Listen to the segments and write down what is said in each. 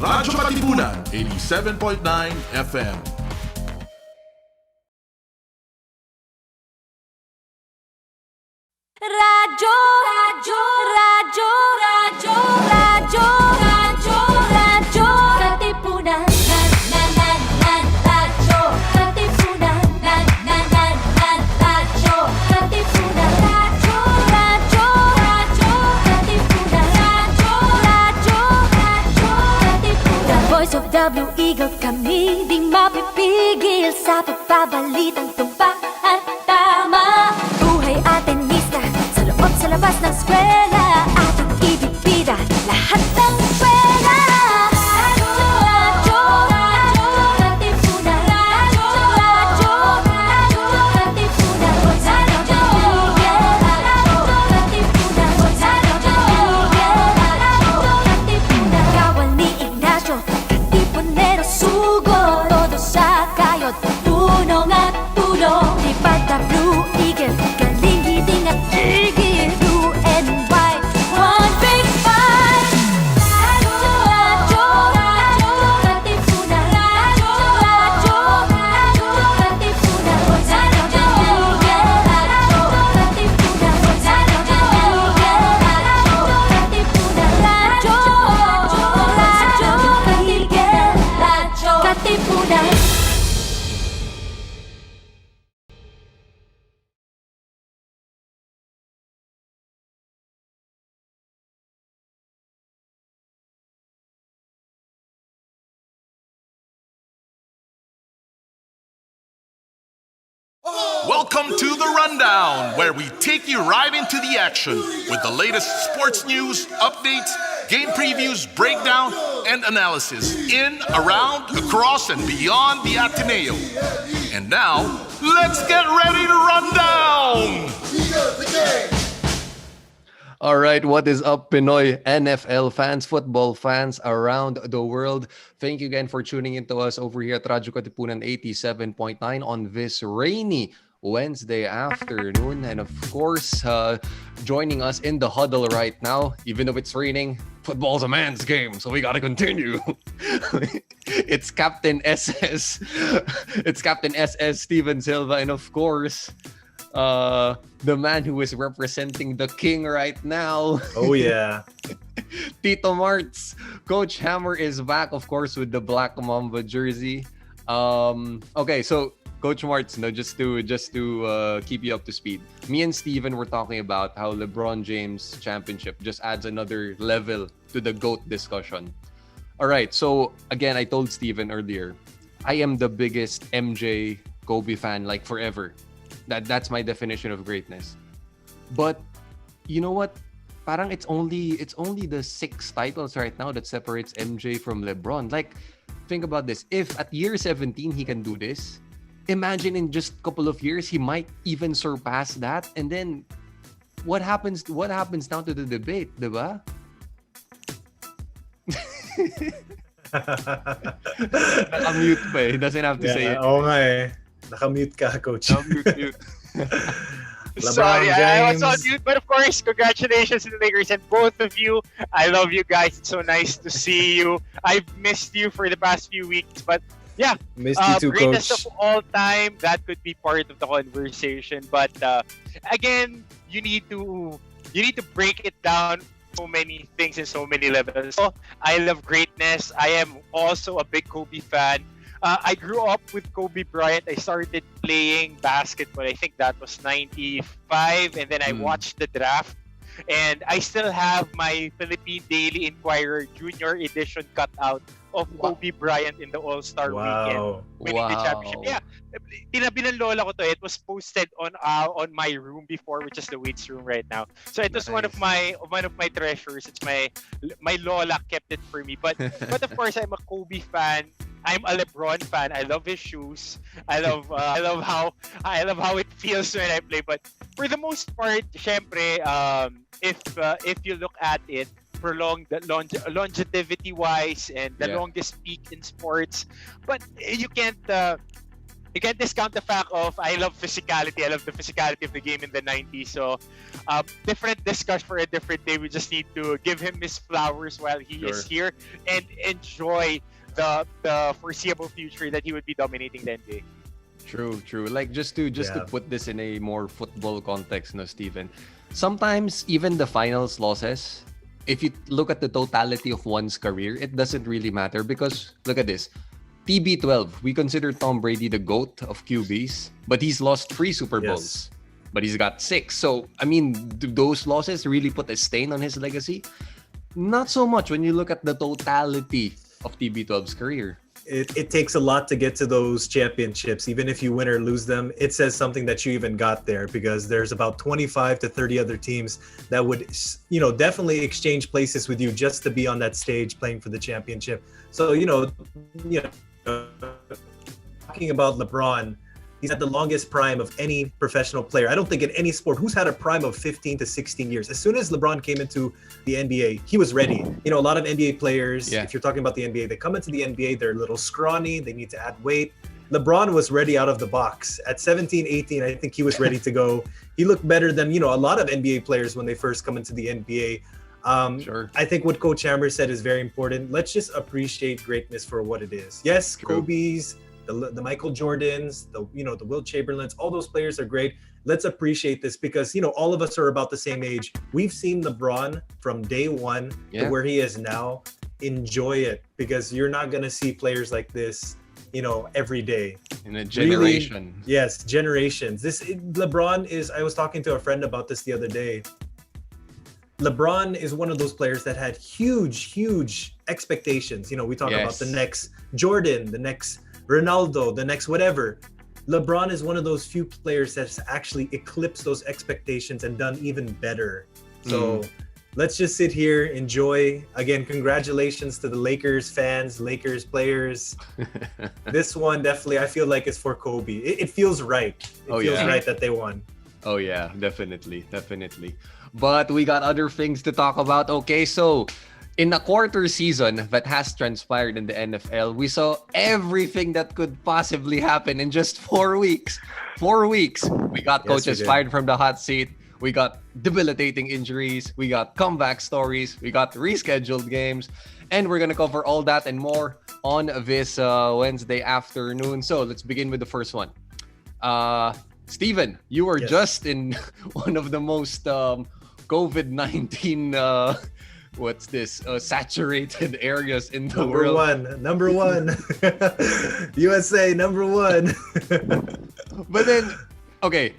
Radyo Katipunan, 87.9 FM. Radyo, radyo, radyo, radyo, radyo, radyo, radyo, Katipunan, radyo, Katipunan, radyo, Katipunan, radyo, radyo, radyo, Katipunan, radyo, Katipunan. The voice of W Eagle kami, di mapipigil sa pagbabalitang tumpak at tama. Buhay Ateneo, sa labas ng eskwela, ating ibibida lahat ng eskwela. Radyo, radyo, Katipunan, radyo, radyo, Katipunan, radyo, Katipunan, Katipunan. Kawal ni Ignacio, Katipunero sugo, todo sa kayod, tunong at tulong. Di ba Blue Eagle, galing hiting at tigil. Welcome to The Rundown, where we take you right into the action with the latest sports news, updates, game previews, breakdown, and analysis in, around, across, and beyond the Ateneo. And now, let's get ready to run down! All right, what is up, Pinoy NFL fans, football fans around the world? Thank you again for tuning in to us over here at Radyo Katipunan 87.9 on this rainy Wednesday afternoon. And of course, joining us in the huddle right now, even though it's raining, football's a man's game, so we gotta continue. It's Captain SS. It's Captain SS Steven Silva, and of course, the man who is representing the king right now. Oh yeah. Tito Martz. Coach Hammer is back, of course, with the Black Mamba jersey. Okay, so Coach Martz, just to keep you up to speed. Me and Steven were talking about how LeBron James championship just adds another level to the GOAT discussion. All right, so again, I told Steven earlier, I am the biggest MJ Kobe fan like forever. That's my definition of greatness. But you know what? Parang it's only the 6 titles right now that separates MJ from LeBron. Like, think about this. If at year 17 he can do this, imagine in just a couple of years he might even surpass that. And then what happens now to the debate, diba? Naka-mute pa eh. He doesn't have to say it. Oo nga eh. Naka-mute ka, Coach. Naka-mute. Sorry, I was on mute, but of course, congratulations to the Lakers and both of you. I love you guys. It's so nice to see you. I've missed you for the past few weeks, but yeah, missed you too, greatest Coach. of all time. That could be part of the conversation, but again, you need to break it down. So many things and so many levels. So I love greatness. I am also a big Kobe fan. I grew up with Kobe Bryant. I started playing basketball. I think that was 95. And then I watched the draft. And I still have my Philippine Daily Inquirer Junior Edition cutout of Kobe Bryant in the All-Star Weekend. Winning the championship. Yeah. Tinabi ng lola ko to. It was posted on my room before, which is the weights room right now. So it was one of my treasures. It's my lola kept it for me. But of course, I'm a Kobe fan. I'm a LeBron fan. I love his shoes. I love how it feels when I play. But for the most part, syempre, if you look at it, prolonged longevity wise and the longest peak in sports, but you can't you can't discount the fact of I love physicality. I love the physicality of the game in the 90s. So, different discussion for a different day. We just need to give him his flowers while he is here and enjoy the foreseeable future that he would be dominating the NBA. True. Like just to put this in a more football context, no, Steven. Sometimes even the finals losses, if you look at the totality of one's career, it doesn't really matter because look at this. TB12, we consider Tom Brady the GOAT of QBs, but he's lost 3 Super Bowls. But he's got 6. So, I mean, do those losses really put a stain on his legacy? Not so much when you look at the totality of TB12's career. It takes a lot to get to those championships. Even if you win or lose them, it says something that you even got there, because there's about 25 to 30 other teams that would, definitely exchange places with you just to be on that stage playing for the championship. So, talking about LeBron, he's at the longest prime of any professional player. I don't think in any sport who's had a prime of 15 to 16 years. As soon as LeBron came into the NBA, he was ready. A lot of NBA players, if you're talking about the NBA, they come into the NBA, they're a little scrawny, they need to add weight. LeBron was ready out of the box. At 17, 18, I think he was ready to go. He looked better than, a lot of NBA players when they first come into the NBA. I think what Coach Hammer said is very important. Let's just appreciate greatness for what it is. Yes, Kobe's, the Michael Jordans, the Wilt Chamberlains, all those players are great. Let's appreciate this because, all of us are about the same age. We've seen LeBron from day one to where he is now. Enjoy it, because you're not going to see players like this, every day. In a generation. Really, yes, generations. LeBron is, I was talking to a friend about this the other day. LeBron is one of those players that had huge expectations. We talk about the next Jordan, the next Ronaldo, the next whatever. LeBron is one of those few players that's actually eclipsed those expectations and done even better. So let's just sit here, enjoy. Again, congratulations to the Lakers fans, Lakers players. This one definitely, I feel like it's for Kobe. It feels right. It feels right that they won. Oh yeah, definitely. But we got other things to talk about. Okay, so in a quarter season that has transpired in the NFL, we saw everything that could possibly happen in just 4 weeks. 4 weeks. We got coaches fired from the hot seat. We got debilitating injuries. We got comeback stories. We got rescheduled games. And we're going to cover all that and more on this Wednesday afternoon. So let's begin with the first one. Steven, you were just in one of the most COVID-19 saturated areas in the world. Number one. USA, number one. But then, okay,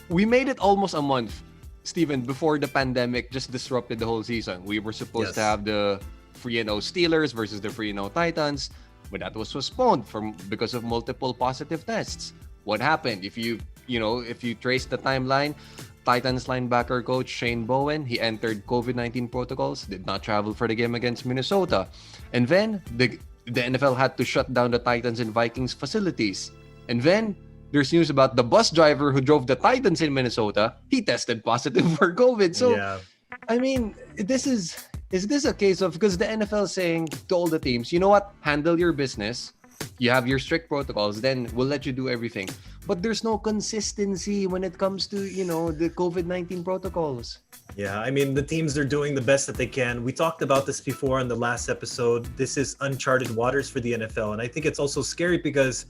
we made it almost a month, Steven, before the pandemic just disrupted the whole season. We were supposed to have the 3-0 Steelers versus the 3-0 Titans, but that was postponed because of multiple positive tests. What happened? If you trace the timeline, Titans linebacker coach Shane Bowen, he entered COVID-19 protocols, did not travel for the game against Minnesota. And then the NFL had to shut down the Titans and Vikings facilities. And then there's news about the bus driver who drove the Titans in Minnesota. He tested positive for COVID. So, I mean, is this a case of, because the NFL is saying to all the teams, you know what, handle your business. You have your strict protocols, then we'll let you do everything. But there's no consistency when it comes to, the COVID-19 protocols. Yeah, I mean, the teams are doing the best that they can. We talked about this before in the last episode. This is uncharted waters for the NFL. And I think it's also scary because,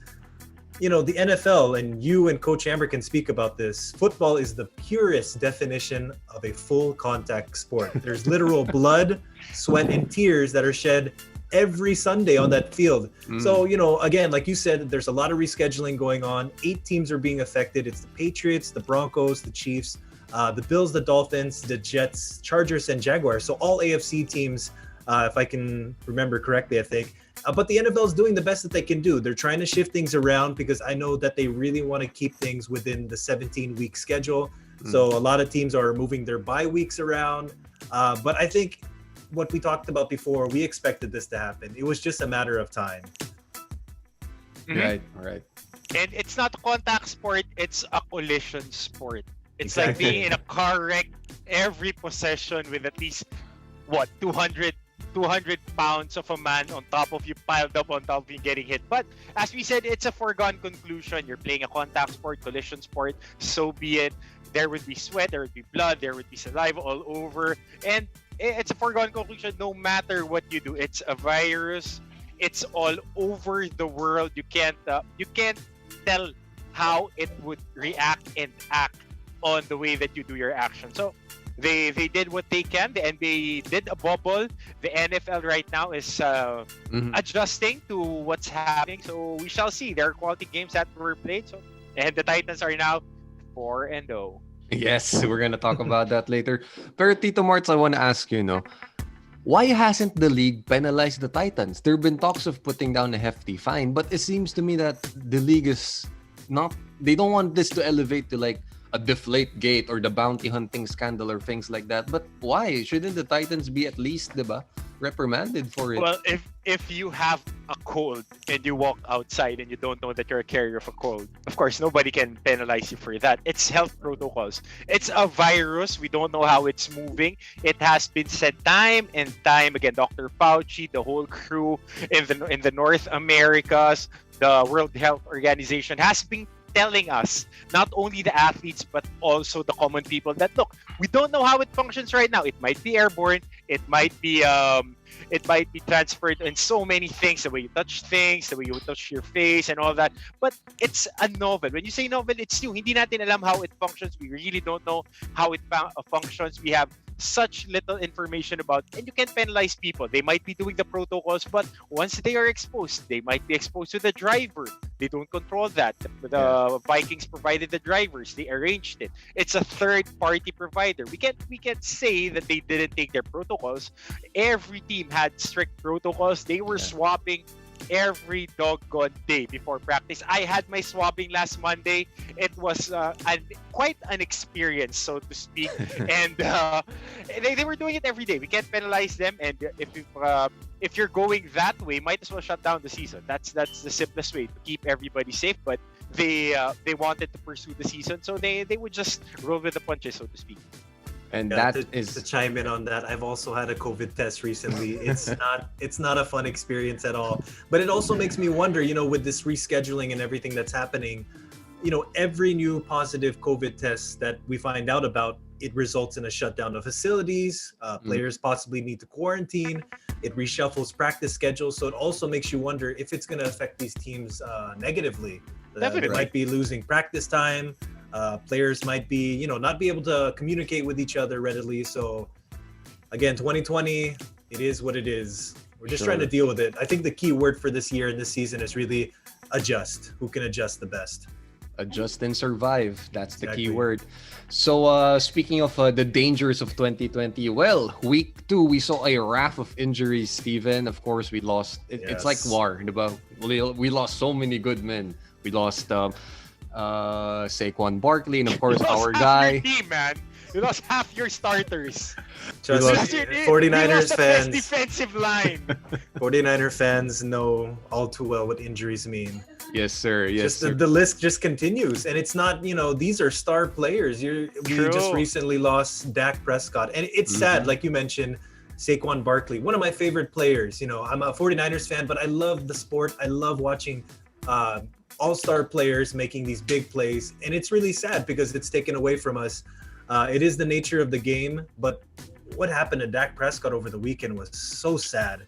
the NFL, and you and Coach Amber can speak about this, football is the purest definition of a full contact sport. There's literal blood, sweat, and tears that are shed every Sunday on that field. So, again, like you said, there's a lot of rescheduling going on. 8 teams are being affected. It's the Patriots, the Broncos, the Chiefs, the Bills, the Dolphins, the Jets, Chargers, and Jaguars. So all AFC teams, if I can remember correctly, I think. But the NFL is doing the best that they can do. They're trying to shift things around because I know that they really want to keep things within the 17-week schedule. So a lot of teams are moving their bye weeks around. But I think what we talked about before, we expected this to happen. It was just a matter of time. Right. And it's not a contact sport, it's a collision sport. It's like being in a car wreck every possession with at least 200 200 pounds of a man on top of you, piled up on top of you, getting hit. But as we said, it's a foregone conclusion. You're playing a contact sport, collision sport, so be it. There would be sweat, there would be blood, there would be saliva all over. And it's a foregone conclusion no matter what you do. It's a virus. It's all over the world. You can't tell how it would react and act on the way that you do your action. So they did what they can. The NBA did a bubble. The NFL right now is adjusting to what's happening. So we shall see. There are quality games that were played. So and the Titans are now 4-0. Yes, we're gonna talk about that later. Pero Tito Marts, I want to ask you, why hasn't the league penalized the Titans? There have been talks of putting down a hefty fine, but it seems to me that the league is not. They don't want this to elevate to like a deflate gate or the bounty hunting scandal or things like that. But why? Shouldn't the Titans be at least, diba, reprimanded for it? Well, if you have a cold and you walk outside and you don't know that you're a carrier of a cold, of course nobody can penalize you for that. It's health protocols. It's a virus. We don't know how it's moving. It has been said time and time again. Dr. Fauci, the whole crew in the North Americas, the World Health Organization has been telling us, not only the athletes but also the common people, that look, we don't know how it functions right now. It might be airborne. It might be transferred in so many things, the way you touch things, the way you touch your face and all that. But it's a novel. When you say novel, it's new. Hindi natin alam how it functions. We really don't know how it functions. We have such little information about, and you can't penalize people. They might be doing the protocols, but once they are exposed, they might be exposed to the driver. They don't control that. The Vikings provided the drivers. They arranged it. It's a third-party provider. We can't say that they didn't take their protocols. Every team had strict protocols. They were swapping every doggone day before practice. I had my swabbing last Monday. It was quite an experience, so to speak. And they were doing it every day. We can't penalize them. And if you're going that way, might as well shut down the season. That's the simplest way to keep everybody safe. But they wanted to pursue the season, so they would just roll with the punches, so to speak. And to chime in on that, I've also had a COVID test recently. It's not a fun experience at all. But it also makes me wonder, with this rescheduling and everything that's happening, every new positive COVID test that we find out about, it results in a shutdown of facilities. Players possibly need to quarantine. It reshuffles practice schedules. So it also makes you wonder if it's going to affect these teams negatively. They might be losing practice time. Players might be, not be able to communicate with each other readily. So again, 2020, it is what it is. We're just trying to deal with it. I think the key word for this year and this season is really adjust. Who can adjust the best? Adjust and survive. That's the key word. So speaking of the dangers of 2020, well, week 2, we saw a raft of injuries, Steven. Of course, we lost. It's like war. We lost so many good men. We lost Saquon Barkley, and of course our guy. Your team, man. You lost half your starters. Just 49ers fans. Defensive line. 49er fans know all too well what injuries mean. Yes, sir. Yes, sir. The list just continues, and it's not. These are star players. We just recently lost Dak Prescott, and it's sad, like you mentioned. Saquon Barkley, one of my favorite players. I'm a 49ers fan, but I love the sport. I love watching all-star players making these big plays, and it's really sad because it's taken away from us. It is the nature of the game, but what happened to Dak Prescott over the weekend was so sad.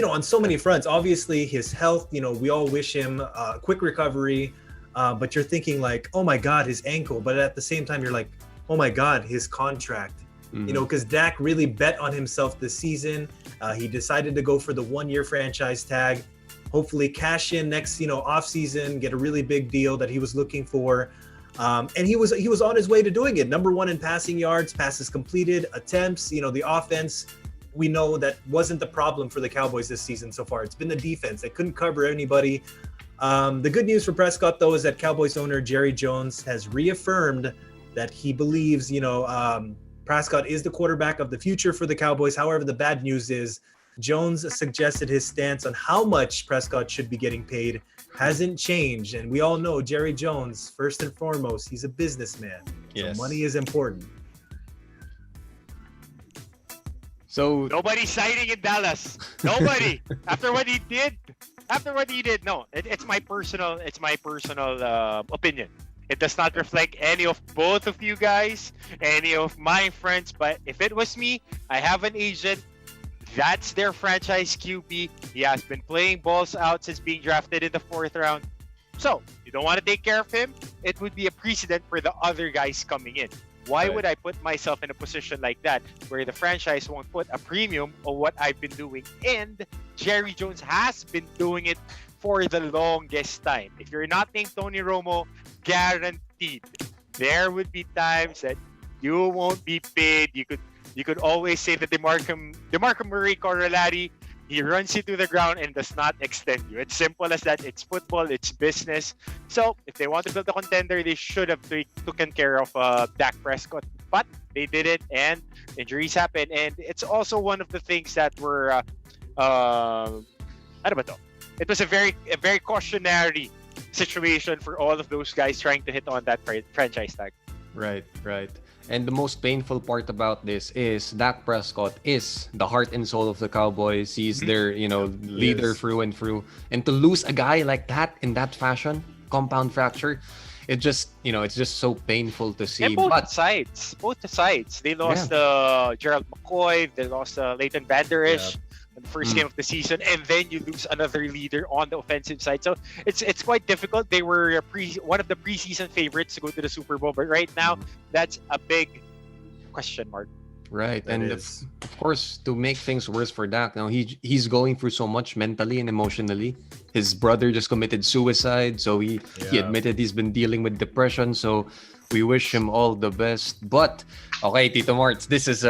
On so many fronts. Obviously, his health, we all wish him a quick recovery, but you're thinking like, oh my God, his ankle. But at the same time, you're like, oh my God, his contract. Because Dak really bet on himself this season. He decided to go for the 1-year franchise tag. Hopefully cash in next, off season, get a really big deal that he was looking for. And he was on his way to doing it. Number 1 in passing yards, passes completed, attempts, the offense. We know that wasn't the problem for the Cowboys this season so far. It's been the defense. They couldn't cover anybody. The good news for Prescott, though, is that Cowboys owner Jerry Jones has reaffirmed that he believes, Prescott is the quarterback of the future for the Cowboys. However, the bad news is Jones suggested his stance on how much Prescott should be getting paid hasn't changed. And we all know Jerry Jones, first and foremost, he's a businessman. Yes. So money is important. So Nobody's signing in Dallas. Nobody. After what he did. No, it's my personal opinion. It does not reflect any of both of you guys, any of my friends. But if it was me, I have an agent. That's their franchise QB. He has been playing balls out since being drafted in the 4th round. So, you don't want to take care of him, it would be a precedent for the other guys coming in. Why Right. would I put myself in a position like that where the franchise won't put a premium on what I've been doing? And Jerry Jones has been doing it for the longest time. If you're not named Tony Romo, guaranteed there would be times that you won't be paid. You could always say that DeMarco Murray corollary, he runs you to the ground and does not extend you. It's simple as that. It's football. It's business. So if they want to build a contender, they should have taken care of Dak Prescott. But they did it, and injuries happen. And it's also one of the things that were, ano ba to? It was a very cautionary situation for all of those guys trying to hit on that franchise tag. Right. And the most painful part about this is Dak Prescott is the heart and soul of the Cowboys. He's their, leader through and through. And to lose a guy like that in that fashion, compound fracture, it just, it's just so painful to see. And both sides. They lost Gerald McCoy. They lost Leighton Vander Esch in the first game of the season, and then you lose another leader on the offensive side. So it's quite difficult. They were one of the preseason favorites to go to the Super Bowl, but right now that's a big question mark. Right, and of course, to make things worse for Dak, now he's going through so much mentally and emotionally. His brother just committed suicide, so he admitted he's been dealing with depression. So we wish him all the best. But okay, Tito Marts, this is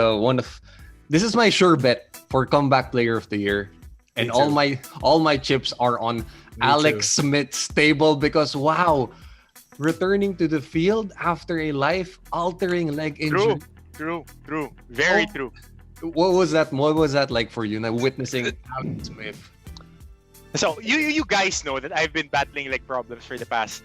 my sure bet for comeback player of the year, and all my chips are on Alex Smith's table because wow, returning to the field after a life-altering leg injury. True. Very true. What was that like for you now, witnessing Alex Smith? So you guys know that I've been battling leg problems for the past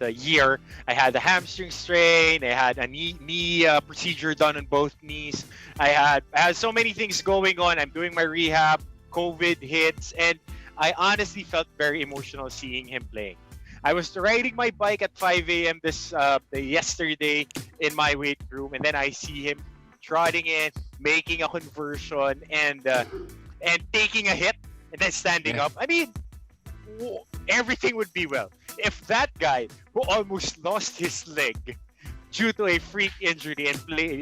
year. I had a hamstring strain. I had a knee procedure done on both knees. I had so many things going on. I'm doing my rehab. COVID hits, and I honestly felt very emotional seeing him playing. I was riding my bike at 5 a.m. yesterday in my weight room, and then I see him trotting in, making a conversion, and taking a hit, and then standing up. I mean, everything would be well if that guy who almost lost his leg due to a freak injury and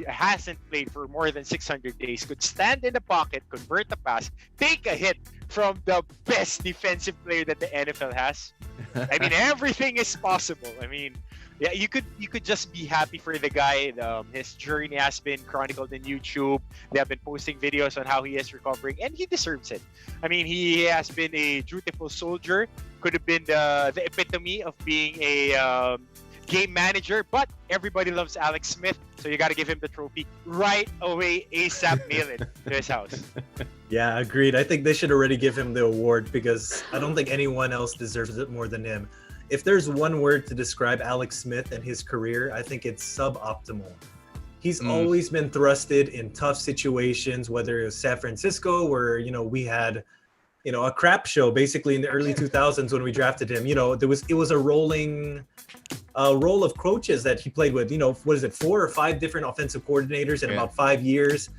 hasn't played for more than 600 days could stand in the pocket, convert a pass, take a hit from the best defensive player that the NFL has. I mean, everything is possible. I mean, yeah, you could just be happy for the guy. His journey has been chronicled in YouTube. They have been posting videos on how he is recovering, and he deserves it. I mean, he has been a dutiful soldier. Could have been the epitome of being a game manager, but everybody loves Alex Smith, so you got to give him the trophy right away, ASAP. Mail it to his house. Yeah, agreed. I think they should already give him the award because I don't think anyone else deserves it more than him. If there's one word to describe Alex Smith and his career, I think it's suboptimal. He's always been thrusted in tough situations, whether it was San Francisco, where we had a crap show basically in the early 2000s when we drafted him. It was a rolling role of coaches that he played with. 4 or 5 different offensive coordinators in about 5 years.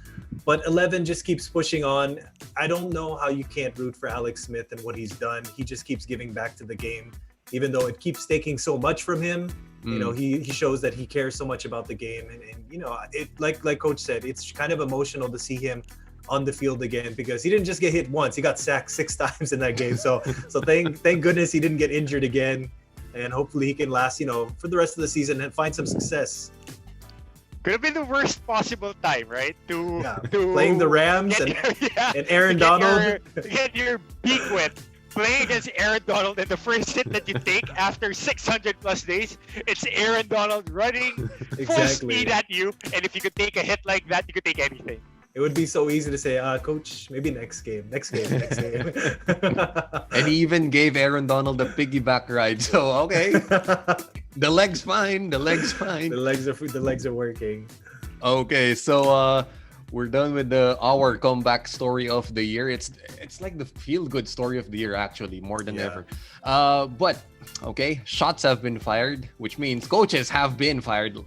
But 11 just keeps pushing on. I don't know how you can't root for Alex Smith and what he's done. He just keeps giving back to the game, even though it keeps taking so much from him. He shows that he cares so much about the game, and it like Coach said, it's kind of emotional to see him on the field again because he didn't just get hit once; he got sacked 6 times in that game. So thank goodness he didn't get injured again, and hopefully he can last for the rest of the season and find some success. Could have been the worst possible time, right? To playing the Rams and Aaron Donald. Get your beak wet. Playing against Aaron Donald, and the first hit that you take after 600 plus days, it's Aaron Donald running full speed at you. And if you could take a hit like that, you could take anything. It would be so easy to say, Coach, maybe next game. And he even gave Aaron Donald a piggyback ride. So, okay. The leg's fine. The legs are working. Okay, so we're done with our comeback story of the year. It's like the feel-good story of the year, actually, more than ever. But okay, shots have been fired, which means coaches have been fired.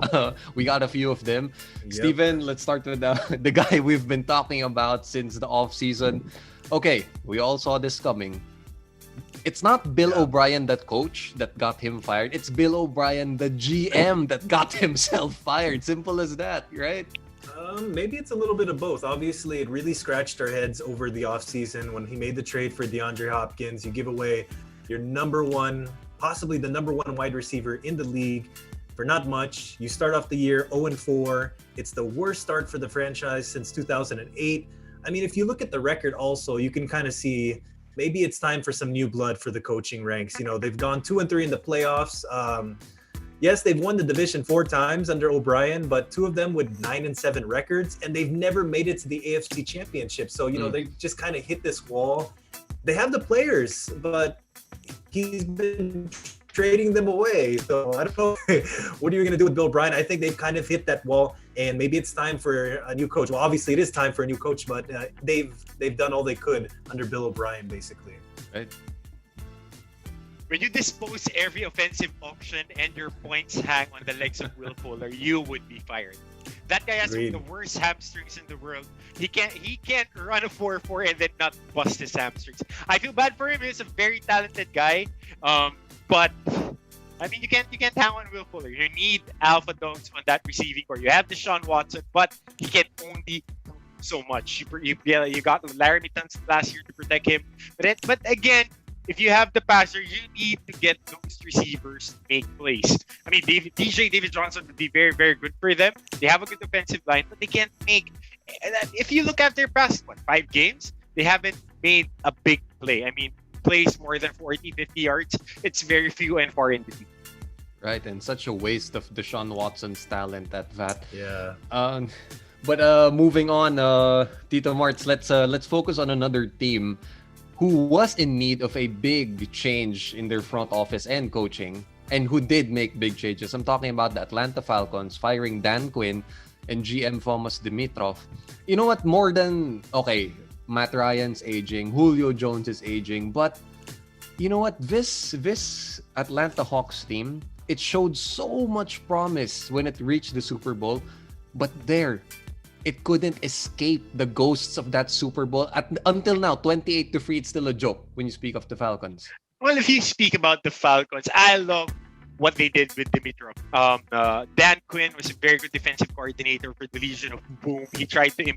We got a few of them. Yep. Steven, let's start with the guy we've been talking about since the off-season. Okay, we all saw this coming. It's not Bill O'Brien, that coach, that got him fired. It's Bill O'Brien, the GM, that got himself fired. Simple as that, right? Maybe it's a little bit of both. Obviously, it really scratched our heads over the offseason when he made the trade for DeAndre Hopkins. You give away your number one, possibly the number one wide receiver in the league for not much. You start off the year 0-4. It's the worst start for the franchise since 2008. I mean, if you look at the record also, you can kind of see maybe it's time for some new blood for the coaching ranks. You know, they've gone 2-3 in the playoffs. Yes, they've won the division 4 times under O'Brien, but 2 of them with 9-7 records, and they've never made it to the AFC Championship. So, you know, they just kind of hit this wall. They have the players, but he's been trading them away. So I don't know, what are you going to do with Bill O'Brien? I think they've kind of hit that wall, and maybe it's time for a new coach. Well, obviously it is time for a new coach, but they've done all they could under Bill O'Brien, basically. Right. When you dispose every offensive option and your points hang on the legs of Will Fuller, you would be fired. That guy has Agreed. the worst hamstrings in the world. He can't run a 4-4 and then not bust his hamstrings. I feel bad for him. He's a very talented guy. But I mean, you can't hang on Will Fuller. You need alpha dogs on that receiving core. You have Deshaun Watson, but he can only do so much. You got Larry Tunsil last year to protect him. But again, if you have the passer, you need to get those receivers to make plays. I mean, David Johnson would be very, very good for them. They have a good defensive line, but they can't make. If you look at their past 5 games, they haven't made a big play. I mean, plays more than 40, 50 yards. It's very few and far in between. Right, and such a waste of Deshaun Watson's talent at that. Yeah. But moving on, Tito Martz, let's focus on another team who was in need of a big change in their front office and coaching, and who did make big changes. I'm talking about the Atlanta Falcons firing Dan Quinn and GM Thomas Dimitrov. You know what? More than, okay, Matt Ryan's aging, Julio Jones is aging, but you know what? This Atlanta Hawks team, it showed so much promise when it reached the Super Bowl, but it couldn't escape the ghosts of that Super Bowl. Until now, 28-3, it's still a joke when you speak of the Falcons. Well, if you speak about the Falcons, I love what they did with Dimitrov. Dan Quinn was a very good defensive coordinator for the Legion of Boom. He tried to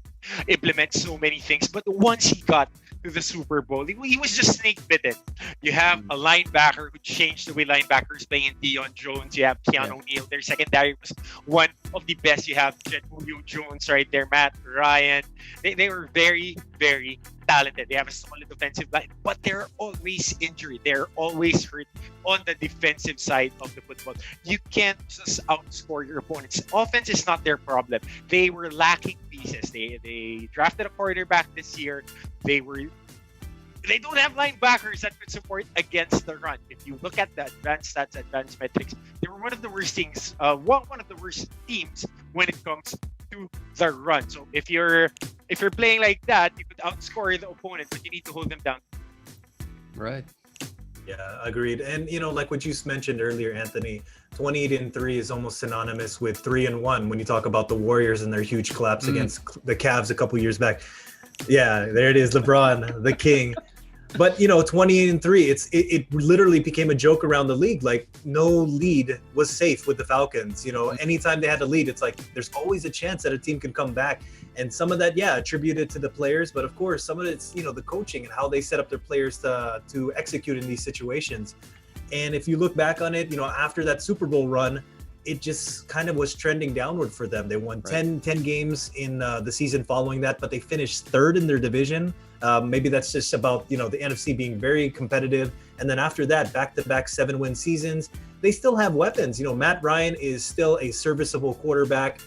implement so many things, but once he got to the Super Bowl, he was just snake bitten. You have a linebacker who changed the way linebackers play in Deion Jones. You have Keanu O'Neal. Their secondary was one of the best. You have Julio Jones right there, Matt Ryan. They were very, very talented. They have a solid offensive line, but they're always injured. They're always hurt on the defensive side of the football. You can't just outscore your opponents. Offense is not their problem. They were lacking pieces. They drafted a quarterback this year. They don't have linebackers that could support against the run. If you look at the advanced stats, advanced metrics, they were one of the worst things, one of the worst teams when it comes to the run. So if you're playing like that, you could outscore the opponent, but you need to hold them down. Right. Yeah, agreed. And you know, like what you mentioned earlier, Anthony, 28-3 is almost synonymous with 3-1 when you talk about the Warriors and their huge collapse against the Cavs a couple years back. Yeah, there it is, LeBron, the king. But you know, 28-3, it literally became a joke around the league. Like, no lead was safe with the Falcons. You know, anytime they had a lead, it's like there's always a chance that a team can come back. And some of that, attributed to the players, but of course, some of it's, you know, the coaching and how they set up their players to execute in these situations. And if you look back on it, you know, after that Super Bowl run, it just kind of was trending downward for them. They won 10 games in the season following that, but they finished 3rd in their division. Maybe that's just about, you know, the NFC being very competitive. And then after that, back-to-back 7-win seasons. They still have weapons. You know, Matt Ryan is still a serviceable quarterback.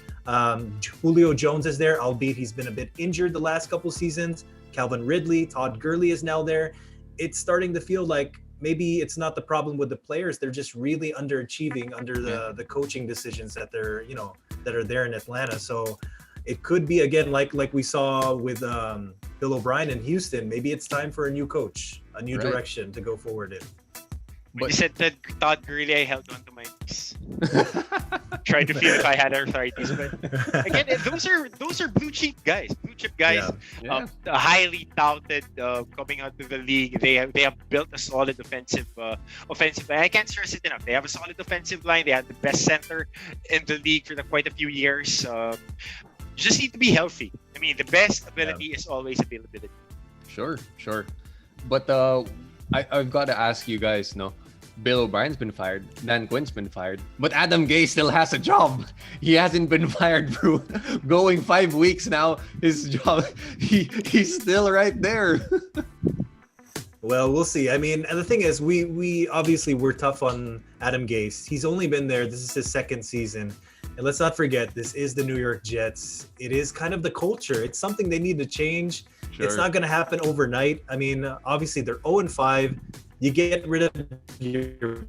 Julio Jones is there, albeit he's been a bit injured the last couple seasons. Calvin Ridley, Todd Gurley is now there. It's starting to feel like maybe it's not the problem with the players. They're just really underachieving under the coaching decisions that they're, you know, that are there in Atlanta. So it could be again like we saw with Bill O'Brien in Houston. Maybe it's time for a new coach, a new direction to go forward in. When you said that Todd Gurley, I held on to my knees. Trying to feel if I had arthritis, but again, those are blue chip guys, highly touted, coming out of the league. They have built a solid offensive line. I can't stress it enough. They have a solid offensive line. They have the best center in the league for quite a few years. You just need to be healthy. I mean, the best ability is always availability. Sure. But I've got to ask you guys, no. Bill O'Brien's been fired. Dan Quinn's been fired. But Adam Gase still has a job. He hasn't been fired, bro. Going 5 weeks now, his job, he's still right there. Well, we'll see. I mean, and the thing is, we obviously were tough on Adam Gase. He's only been there. This is his second season. And let's not forget, this is the New York Jets. It is kind of the culture. It's something they need to change. Sure. It's not going to happen overnight. I mean, obviously, they're 0-5. You get rid of your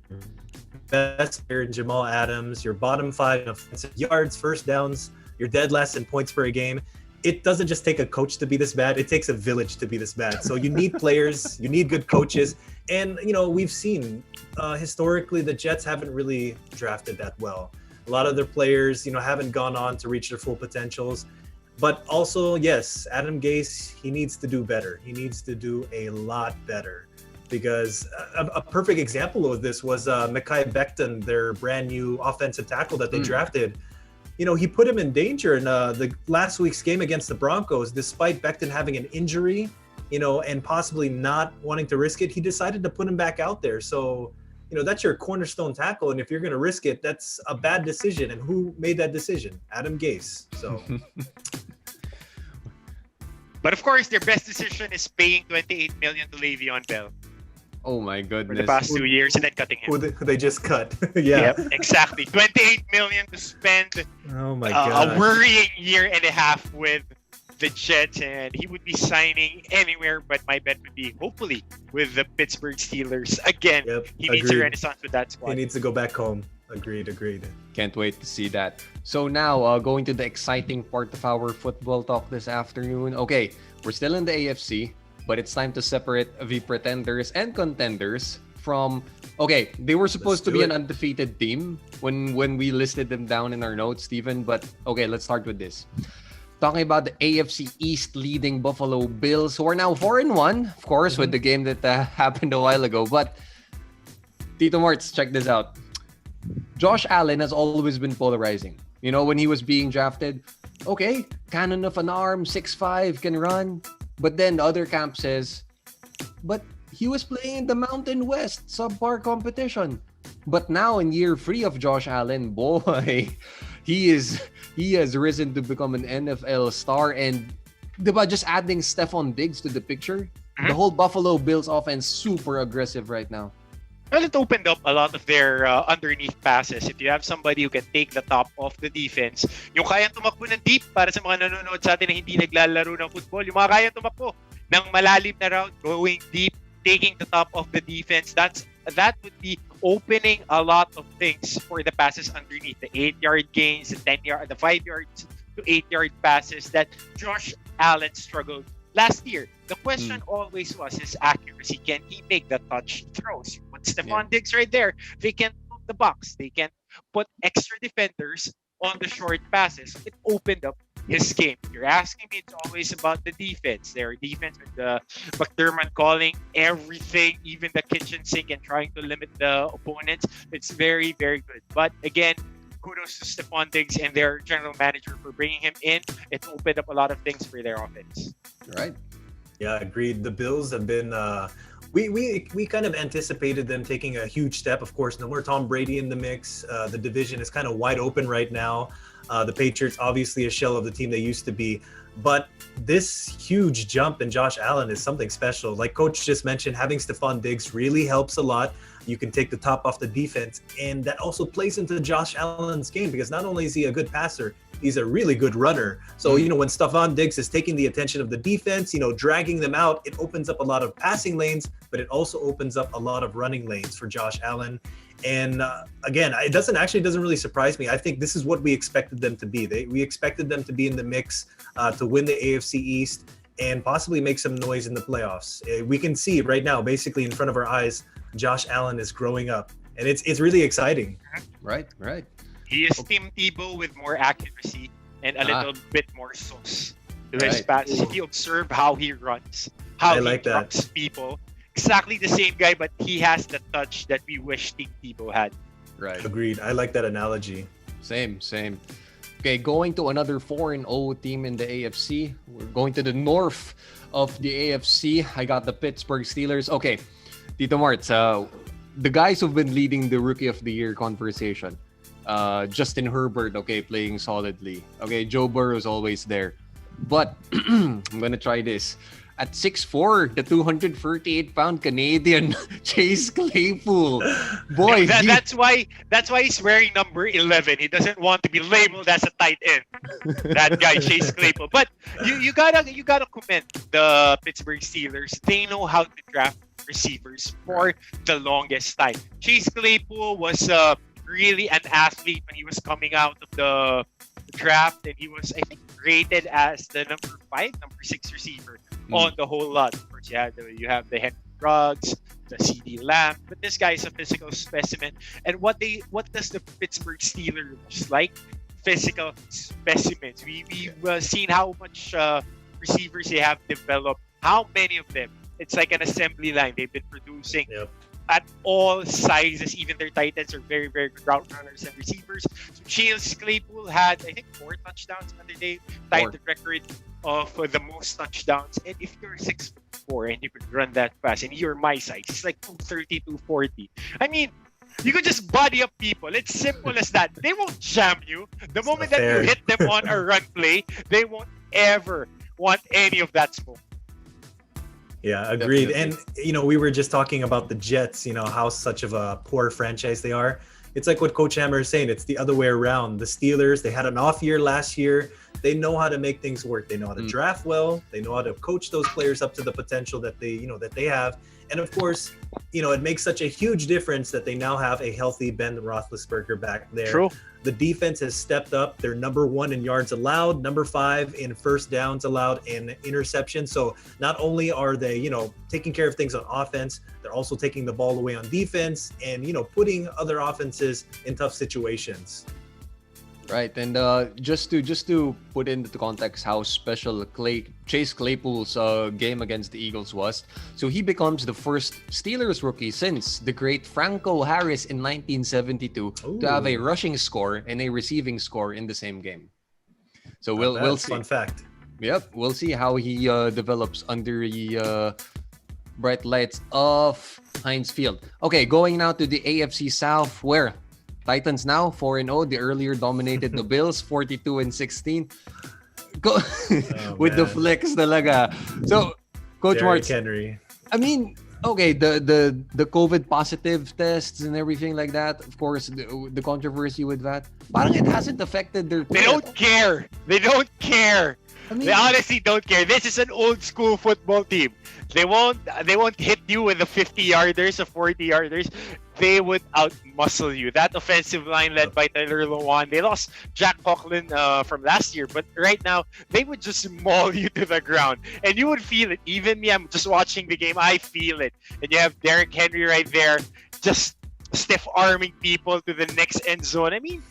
best player, Jamal Adams, your bottom 5 in offensive yards, first downs, you're dead last in points per game. It doesn't just take a coach to be this bad. It takes a village to be this bad. So you need players, you need good coaches. And, we've seen historically the Jets haven't really drafted that well. A lot of their players, haven't gone on to reach their full potentials. But also, yes, Adam Gase, he needs to do better. He needs to do a lot better. Because a perfect example of this was Mekhi Becton, their brand new offensive tackle that they drafted. He put him in danger in the last week's game against the Broncos. Despite Becton having an injury, and possibly not wanting to risk it, he decided to put him back out there. So, that's your cornerstone tackle. And if you're going to risk it, that's a bad decision. And who made that decision? Adam Gase. So... But of course, their best decision is paying $28 million to Le'Veon Bell. Oh my goodness! For the past 2 years, and then cutting him. Who they just cut? Yeah. Yep, exactly. $28 million to spend. Oh my god! A worrying year and a half with the Jets, and he would be signing anywhere. But my bet would be hopefully with the Pittsburgh Steelers again. Yep, he needs a renaissance with that squad. He needs to go back home. Agreed. Can't wait to see that. So now, going to the exciting part of our football talk this afternoon. Okay, we're still in the AFC, but it's time to separate the pretenders and contenders from... Okay, they were supposed to be an undefeated team when we listed them down in our notes, Steven. But okay, let's start with this. Talking about the AFC East leading Buffalo Bills, who are now 4-1, of course, with the game that happened a while ago. But Tito Martz, check this out. Josh Allen has always been polarizing. When he was being drafted, okay, cannon of an arm, 6'5", can run. But then the other camp says, but he was playing in the Mountain West subpar competition. But now in year 3 of Josh Allen, boy, he has risen to become an NFL star. And just adding Stephon Diggs to the picture, the whole Buffalo Bills offense super aggressive right now. Well, it opened up a lot of their underneath passes. If you have somebody who can take the top off the defense, yung kayang tumakbo ng deep para sa mga nanonood sa atin na hindi naglalaro ng football, yung mga kayang tumakbo ng malalim na route, going deep, taking the top of the defense, that would be opening a lot of things for the passes underneath. The 8-yard gains, the 10-yard, the 5-yard to 8-yard passes that Josh Allen struggled last year. The question always was his accuracy. Can he make the touch throws? You put Stephon Diggs right there. They can put the box. They can put extra defenders on the short passes. It opened up his game. If you're asking me, it's always about the defense. Their defense with McDermott calling everything, even the kitchen sink, and trying to limit the opponents. It's very, very good. But again, kudos to Stephon Diggs and their general manager for bringing him in. It opened up a lot of things for their offense. Right. Yeah, agreed. The Bills have been we kind of anticipated them taking a huge step. Of course, no more Tom Brady in the mix. The division is kind of wide open right now. The Patriots, obviously a shell of the team they used to be. But this huge jump in Josh Allen is something special. Like Coach just mentioned, having Stephon Diggs really helps a lot. You can take the top off the defense. And that also plays into Josh Allen's game because not only is he a good passer, he's a really good runner. So, when Stephon Diggs is taking the attention of the defense, dragging them out, it opens up a lot of passing lanes, but it also opens up a lot of running lanes for Josh Allen. And again, it doesn't really surprise me. I think this is what we expected them to be. We expected them to be in the mix to win the AFC East and possibly make some noise in the playoffs. We can see right now, basically in front of our eyes, Josh Allen is growing up, and it's really exciting. Right. He is Tim Tebow with more accuracy and a little bit more sauce to his passes. If you observe how he runs, how he drops people, exactly the same guy, but he has the touch that we wish Tim Tebow had. Right. Agreed. I like that analogy. Same. Okay, going to another 4-0 team in the AFC. We're going to the north of the AFC. I got the Pittsburgh Steelers. Okay, Tito Marts, the guys who've been leading the Rookie of the Year conversation. Justin Herbert, okay, playing solidly. Okay, Joe Burrow's always there. But I'm going to try this. At 6'4", the 238-pound Canadian Chase Claypool. Boy, that's why he's wearing number 11. He doesn't want to be labeled as a tight end. That guy Chase Claypool. But you gotta commend the Pittsburgh Steelers. They know how to draft receivers for the longest time. Chase Claypool was really an athlete when he was coming out of the draft, and he was, I think, rated as the number 6 receiver on the whole lot. Of course, you have the Henry Ruggs, the CD Lamb, but this guy is a physical specimen. And what does the Pittsburgh Steelers like? Physical specimens. We've seen how much receivers they have developed. How many of them? It's like an assembly line. They've been producing at all sizes. Even their tight ends are very, very good route runners and receivers. So Chase Claypool had, I think, 4 touchdowns the other day. Tied the record of the most touchdowns. And if you're 6'4" and you could run that fast, and you're my size, it's like 230, 240. I mean, you could just body up people. It's simple as that. They won't jam you. The moment that you hit them on a run play, they won't ever want any of that smoke. Yeah, agreed. Definitely. And, we were just talking about the Jets, how such of a poor franchise they are. It's like what Coach Hammer is saying. It's the other way around. The Steelers, they had an off year last year. They know how to make things work. They know how to draft well. They know how to coach those players up to the potential that they have. And of course, it makes such a huge difference that they now have a healthy Ben Roethlisberger back there. True. The defense has stepped up. They're number 1 in yards allowed, number 5 in first downs allowed, and interceptions. So not only are they, taking care of things on offense, they're also taking the ball away on defense and, putting other offenses in tough situations. Right, and just to put into context how special Chase Claypool's game against the Eagles was, so he becomes the first Steelers rookie since the great Franco Harris in 1972 to have a rushing score and a receiving score in the same game. So we'll see. Fun fact. Yep, we'll see how he develops under the bright lights of Heinz Field. Okay, going now to the AFC South, where Titans now 4-0. The earlier dominated the Bills 42-16. With the flex talaga. So, Coach Martz, Henry. I mean, okay, the COVID positive tests and everything like that. Of course, the controversy with that. Parang it hasn't affected their play. They don't care. I mean, they honestly don't care. This is an old school football team. They won't hit you with the 50-yarders or 40-yarders. They would out-muscle you. That offensive line led by Tyler Lewan. They lost Jack Conklin from last year, but right now they would just maul you to the ground, and you would feel it. Even me, I'm just watching the game. I feel it. And you have Derrick Henry right there, just stiff-arming people to the next end zone. I mean,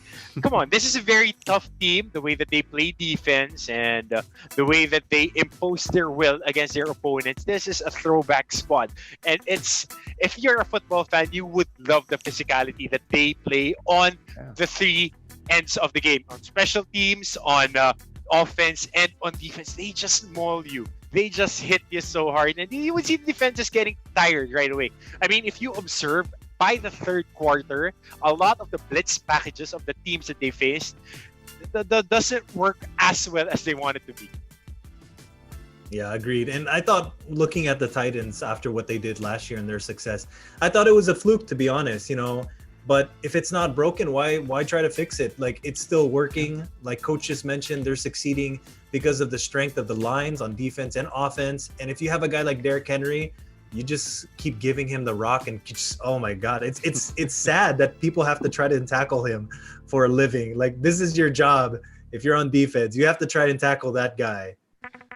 come on, this is a very tough team, the way that they play defense and the way that they impose their will against their opponents. This is a throwback squad. And if you're a football fan, you would love the physicality that they play on the 3 ends of the game. On special teams, on offense, and on defense. They just maul you. They just hit you so hard. And you would see the defense is getting tired right away. I mean, if you observe, by the third quarter, a lot of the blitz packages of the teams that they faced doesn't work as well as they want it to be. Yeah, agreed. And I thought, looking at the Titans after what they did last year and their success, I thought it was a fluke, to be honest. But if it's not broken, why try to fix it? Like, it's still working. Like Coach just mentioned, they're succeeding because of the strength of the lines on defense and offense. And if you have a guy like Derrick Henry, you just keep giving him the rock and just, oh my God, it's sad that people have to try to tackle him for a living. Like, this is your job. If you're on defense, you have to try and tackle that guy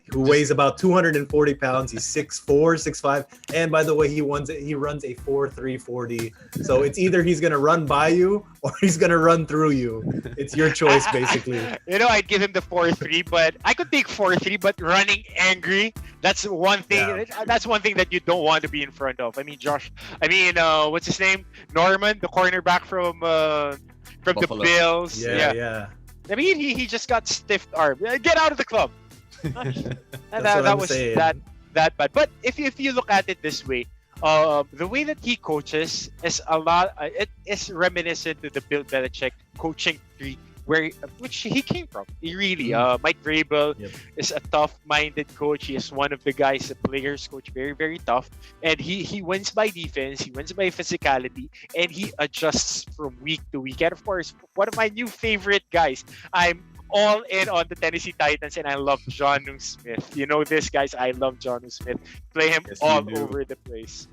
who weighs about 240 pounds. He's 6'4", 6'5". And by the way, he runs a 4.3 40. So it's either he's going to run by you or he's going to run through you. It's your choice, basically. I'd give him the 4.3, but I could take 4.3, but running angry, that's one thing. Yeah. That's one thing that you don't want to be in front of. What's his name? Norman, the cornerback from the Buffalo. Bills. Yeah. I mean, he just got stiff arm. Get out of the club. that was saying. that bad. But if you look at it this way, the way that he coaches is a lot. It is reminiscent to the Bill Belichick coaching tree, which he came from. He really, Mike Vrabel is a tough-minded coach. He is one of the guys, the players coach, very, very tough. And he wins by defense. He wins by physicality, and he adjusts from week to week. And of course, one of my new favorite guys, I'm all in on the Tennessee Titans, and I love Jonnu Smith. You know this, guys. I love Jonnu Smith. Play him all over the place.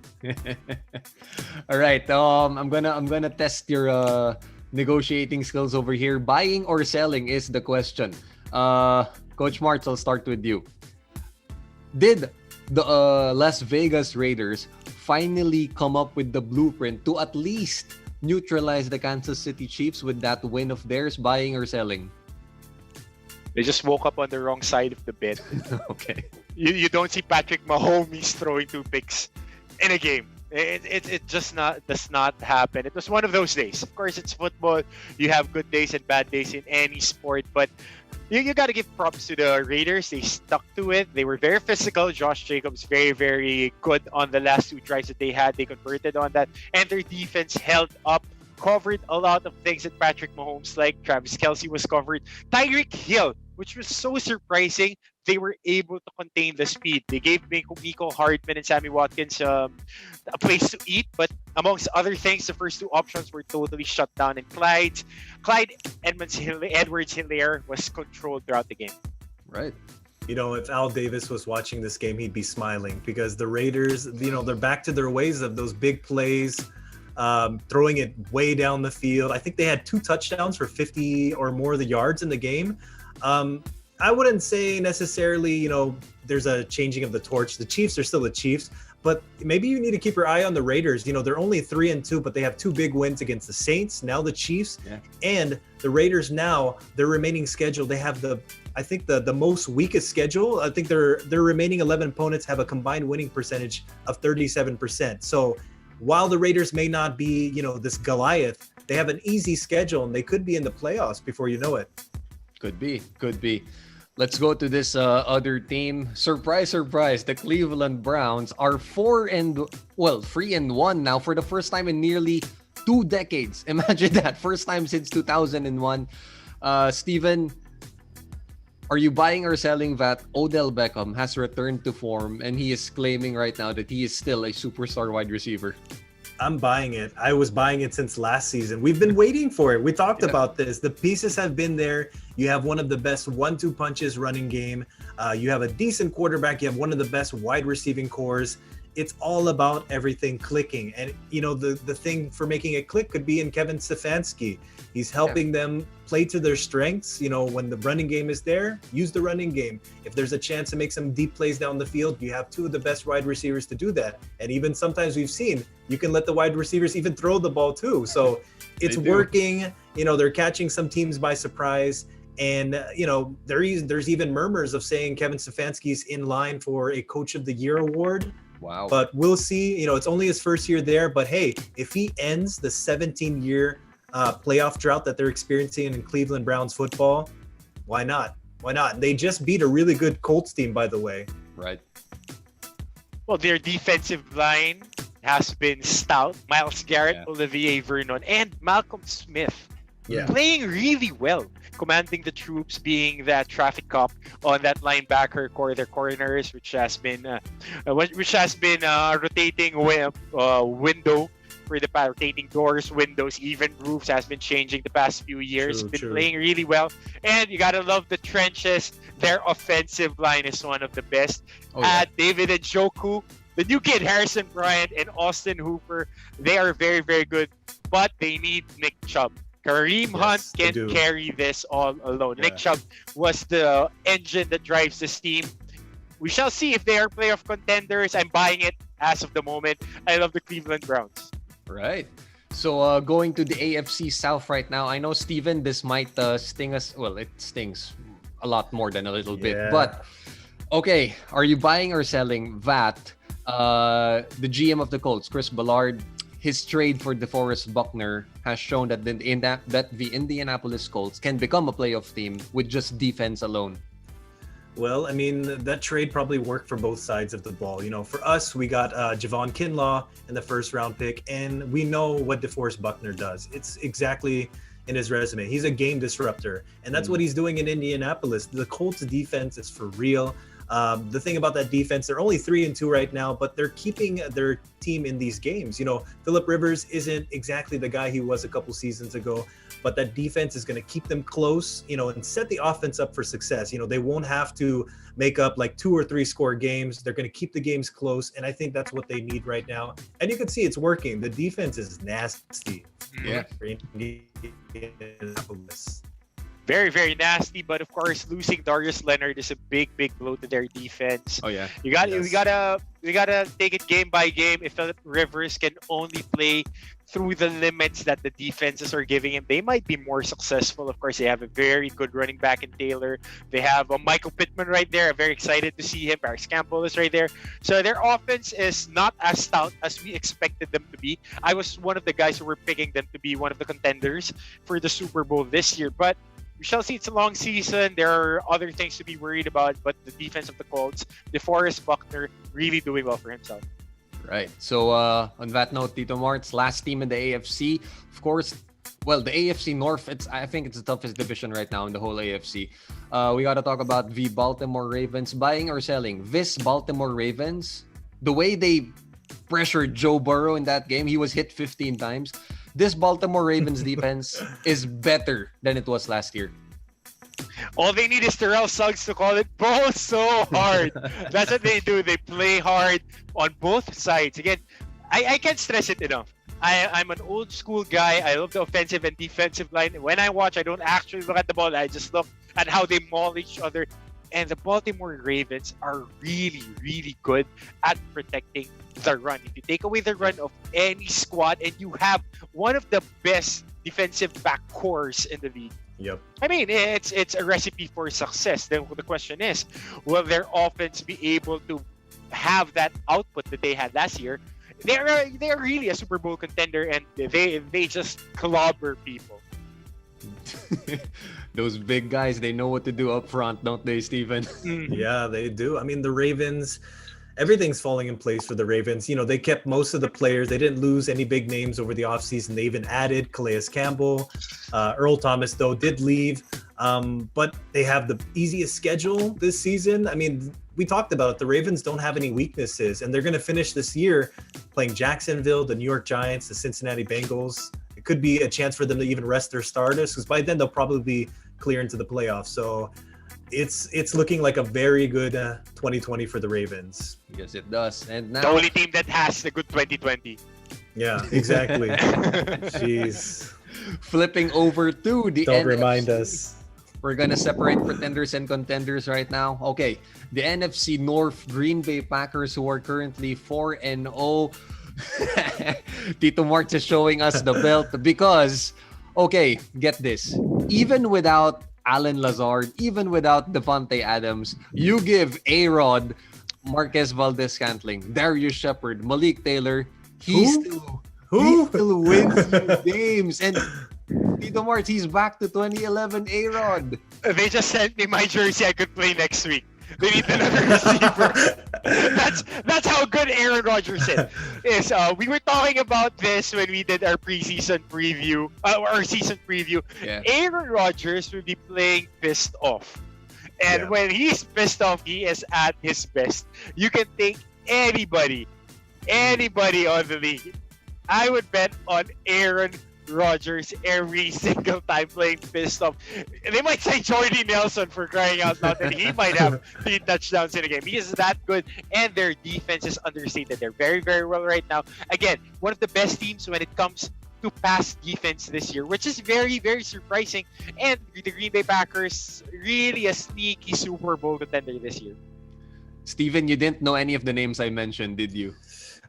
All right. I'm gonna test your negotiating skills over here. Buying or selling is the question. Coach Martz, I'll start with you. Did the Las Vegas Raiders finally come up with the blueprint to at least neutralize the Kansas City Chiefs with that win of theirs? Buying or selling? They just woke up on the wrong side of the bed. Okay. You don't see Patrick Mahomes throwing 2 picks in a game. It just does not happen. It was one of those days. Of course, it's football. You have good days and bad days in any sport, but you got to give props to the Raiders. They stuck to it. They were very physical. Josh Jacobs very, very good on the last 2 tries that they had. They converted on that, and their defense held up, covered a lot of things that Patrick Mahomes, like Travis Kelce, was covered. Tyreek Hill, which was so surprising, they were able to contain the speed. They gave Miko Hardman and Sammy Watkins a place to eat, but amongst other things, the first 2 options were totally shut down. And Clyde Edwards-Helaire was controlled throughout the game. Right. If Al Davis was watching this game, he'd be smiling because the Raiders, they're back to their ways of those big plays, throwing it way down the field. I think they had 2 touchdowns for 50 or more of the yards in the game. I wouldn't say necessarily, there's a changing of the torch. The Chiefs are still the Chiefs, but maybe you need to keep your eye on the Raiders. They're only 3-2, but they have 2 big wins against the Saints, now the Chiefs, and the Raiders. Now their remaining schedule, they have the most weakest schedule. I think their remaining 11 opponents have a combined winning percentage of 37%. So while the Raiders may not be, this Goliath, they have an easy schedule and they could be in the playoffs before you know it. Could be. Let's go to this other team. Surprise, surprise. The Cleveland Browns are 3-1 now for the first time in nearly 2 decades. Imagine that. First time since 2001. Steven, are you buying or selling that Odell Beckham has returned to form and he is claiming right now that he is still a superstar wide receiver? I'm buying it. I was buying it since last season. We've been waiting for it. We talked about this. The pieces have been there. You have one of the best 1-2 punches running game. You have a decent quarterback. You have one of the best wide receiving cores. It's all about everything clicking. And, the thing for making it click could be in Kevin Stefanski. He's helping them play to their strengths. When the running game is there, use the running game. If there's a chance to make some deep plays down the field, you have 2 of the best wide receivers to do that. And even sometimes we've seen, you can let the wide receivers even throw the ball too. So it's working. They're catching some teams by surprise. And, there's even murmurs of saying Kevin Stefanski's in line for a Coach of the Year award. Wow. But we'll see. It's only his first year there. But hey, if he ends the 17-year playoff drought that they're experiencing in Cleveland Browns football, why not? They just beat a really good Colts team, by the way. Right. Well, their defensive line has been stout. Myles Garrett, Olivier Vernon, and Malcolm Smith playing really well, commanding the troops, being that traffic cop on that linebacker core, their corners, which has been a rotating window for the rotating doors, windows, even roofs has been changing the past few years. True, been true. playing really well. And you gotta love the trenches. Their offensive line is one of the best. Oh, yeah. David Njoku, the new kid, Harrison Bryant, and Austin Hooper, they are very, very good. But they need Nick Chubb. Kareem Hunt Yes, they can't do. carry this all alone. Yeah. Nick Chubb was the engine that drives this team. We shall see if they are playoff contenders. I'm buying it as of the moment. I love the Cleveland Browns. Right. So going to the AFC South right now, I know, Steven, this might sting us. Well, it stings a lot more than a little bit. Yeah. But, okay, are you buying or selling that the GM of the Colts, Chris Ballard, his trade for DeForest Buckner has shown that the Indianapolis Colts can become a playoff team with just defense alone? Well, I mean, that trade probably worked for both sides of the ball. You know, for us, we got Javon Kinlaw in the first round pick, and we know what DeForest Buckner does. It's exactly in his resume. He's a game disruptor, and that's what he's doing in Indianapolis. The Colts defense is for real. The thing about that defense, they're only 3-2 right now, but they're keeping their team in these games. You know, Phillip Rivers isn't exactly the guy he was a couple seasons ago, but that defense is going to keep them close, you know, and set the offense up for success. You know, they won't have to make up like 2 or 3 score games. They're going to keep the games close, and I think that's what they need right now. And you can see it's working. The defense is nasty. Yeah. For Indianapolis. Very, very nasty. But of course, losing Darius Leonard is a big, big blow to their defense. Oh, yeah. We got Yes. we gotta take it game by game. If Phillip Rivers can only play through the limits that the defenses are giving him, they might be more successful. Of course, they have a very good running back in Taylor. They have Michael Pittman right there. I'm very excited to see him. Paris Campbell is right there. So their offense is not as stout as we expected them to be. I was one of the guys who were picking them to be one of the contenders for the Super Bowl this year, but we shall see. It's a long season. There are other things to be worried about, but the defense of the Colts, DeForest Buckner, really doing well for himself. Right. So on that note, Tito Mart's last team in the AFC, of course. Well, the AFC North, I think it's the toughest division right now in the whole AFC. We got to talk about the Baltimore Ravens. Buying or selling? This Baltimore Ravens, the way they pressured Joe Burrow in that game, he was hit 15 times. This Baltimore Ravens defense is better than it was last year. All they need is Terrell Suggs to call it ball so hard. That's what they do. They play hard on both sides. Again, I can't stress it enough. I'm an old school guy. I love the offensive and defensive line. When I watch, I don't actually look at the ball. I just look at how they maul each other. And the Baltimore Ravens are really, really good at protecting the run. If you take away the run of any squad and you have one of the best defensive backcours in the league, Yep. I mean, it's a recipe for success. Then the question is, will their offense be able to have that output that they had last year? They're really a Super Bowl contender, and they just clobber people. Those big guys, they know what to do up front, don't they, Steven? Yeah, they do. I mean, the Ravens, everything's falling in place for the Ravens. You know, they kept most of the players. They didn't lose any big names over the offseason. They even added Calais Campbell. Earl Thomas, though, did leave. But they have the easiest schedule this season. I mean, we talked about it. The Ravens don't have any weaknesses, and they're going to finish this year playing Jacksonville, the New York Giants, the Cincinnati Bengals. It could be a chance for them to even rest their starters, because by then they'll probably be clear into the playoffs. So it's looking like a very good 2020 for the Ravens. Yes, it does. And now, The only team that has a good 2020. Yeah, exactly. Jeez. flipping over to the Don't NFC. remind us. We're gonna separate pretenders and contenders right now. Okay, the NFC North, Green Bay Packers, who are currently 4-0. Tito Martz is showing us the belt because, okay, get this. Even without Alan Lazard, even without Devontae Adams, you give A-Rod, Marquez Valdez-Scantling, Darius Shepard, Malik Taylor, he still wins you games. And Tito Martz, he's back to 2011 A-Rod. They just sent me my jersey. I could play next week. They need another receiver. That's how good Aaron Rodgers is. We were talking about this when we did our preseason preview, our season preview. Yeah. Aaron Rodgers will be playing pissed off. And when he's pissed off, he is at his best. You can take anybody on the league. I would bet on Aaron Rodgers every single time playing pissed off. They might say Jordy Nelson for crying out loud, and he might have 3 touchdowns in a game. He is that good, and their defense is understated. They're very, very well right now. Again, one of the best teams when it comes to pass defense this year, which is very, very surprising. And the Green Bay Packers, really a sneaky Super Bowl contender this year. Steven, you didn't know any of the names I mentioned, did you?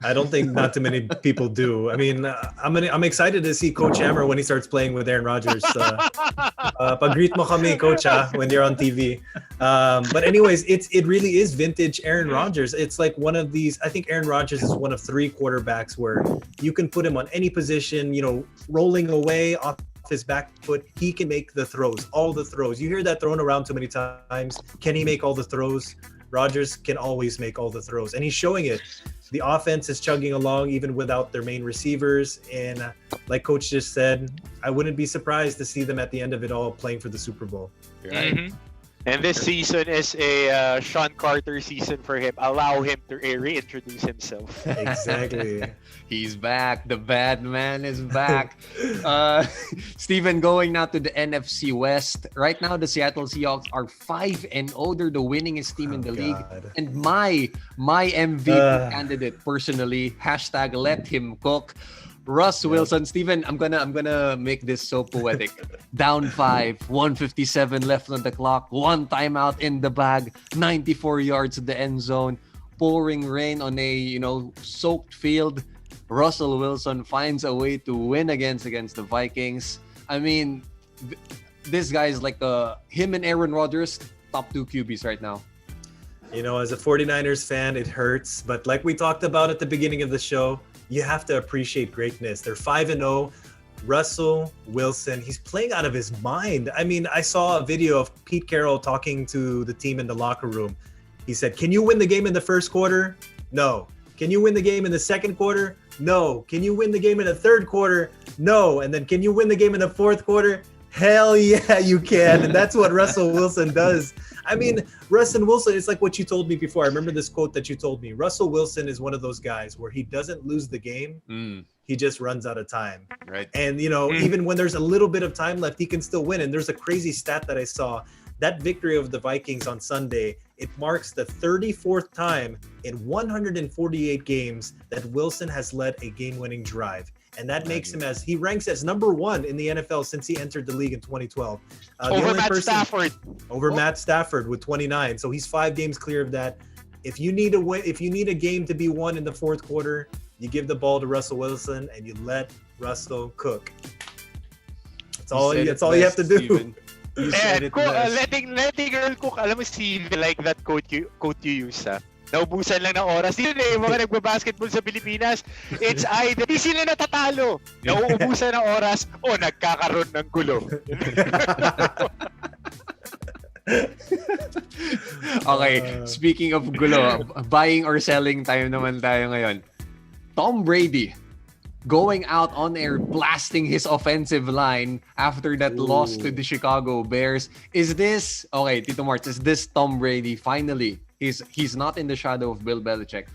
I don't think not too many people do. I mean, I'm excited to see Coach Hammer when he starts playing with Aaron Rodgers. Pag-greet mo kami, Coach, when you're on TV. But anyways, it really is vintage Aaron Rodgers. It's like one of these. I think Aaron Rodgers is one of 3 quarterbacks where you can put him on any position. You know, rolling away off his back foot, he can make the throws, all the throws. You hear that thrown around too many times. Can he make all the throws? Rodgers can always make all the throws, and he's showing it. The offense is chugging along even without their main receivers. And like Coach just said, I wouldn't be surprised to see them at the end of it all playing for the Super Bowl. Right. Mm-hmm. And this season is a Sean Carter season for him. Allow him to reintroduce himself. Exactly. He's back. The bad man is back. Steven, going now to the NFC West. Right now, the Seattle Seahawks are 5-0. They're the winningest team in the league. And my MVP candidate, personally, hashtag let him cook. Russ Wilson. Steven, I'm gonna make this so poetic. Down 5, 157 left on the clock, 1 timeout in the bag, 94 yards to the end zone, pouring rain on a soaked field. Russell Wilson finds a way to win against the Vikings. I mean, this guy is like him and Aaron Rodgers, top 2 QBs right now. You know, as a 49ers fan, it hurts. But like we talked about at the beginning of the show, you have to appreciate greatness. They're 5-0. Russell Wilson, he's playing out of his mind. I mean, I saw a video of Pete Carroll talking to the team in the locker room. He said, "Can you win the game in the first quarter? No. Can you win the game in the second quarter? No. Can you win the game in the third quarter? No. And then can you win the game in the fourth quarter? Hell yeah, you can." And that's what Russell Wilson does. I mean, Russell Wilson, it's like what you told me before. I remember this quote that you told me. Russell Wilson is one of those guys where he doesn't lose the game. He just runs out of time. Right. And, even when there's a little bit of time left, he can still win. And there's a crazy stat that I saw. That victory of the Vikings on Sunday, it marks the 34th time in 148 games that Wilson has led a game-winning drive. And that makes him he ranks as number 1 in the NFL since he entered the league in 2012. Over Matt Stafford. Over Matt Stafford with 29. So he's 5 games clear of that. If you need a game to be won in the fourth quarter, you give the ball to Russell Wilson and you let Russell cook. That's all you have to do. Letting girl cook, alam mo Steve, like that quote you use, naubusan lang ng oras. Yun yung mga nagbabasketball sa Pilipinas. It's either di sila natatalo, nauubusan ng oras, o nagkakaroon ng gulo. Okay, speaking of gulo, buying or selling time naman tayo ngayon. Tom Brady going out on air, blasting his offensive line after that loss to the Chicago Bears. Is this, okay, Tito Marts, is this Tom Brady finally? He's not in the shadow of Bill Belichick.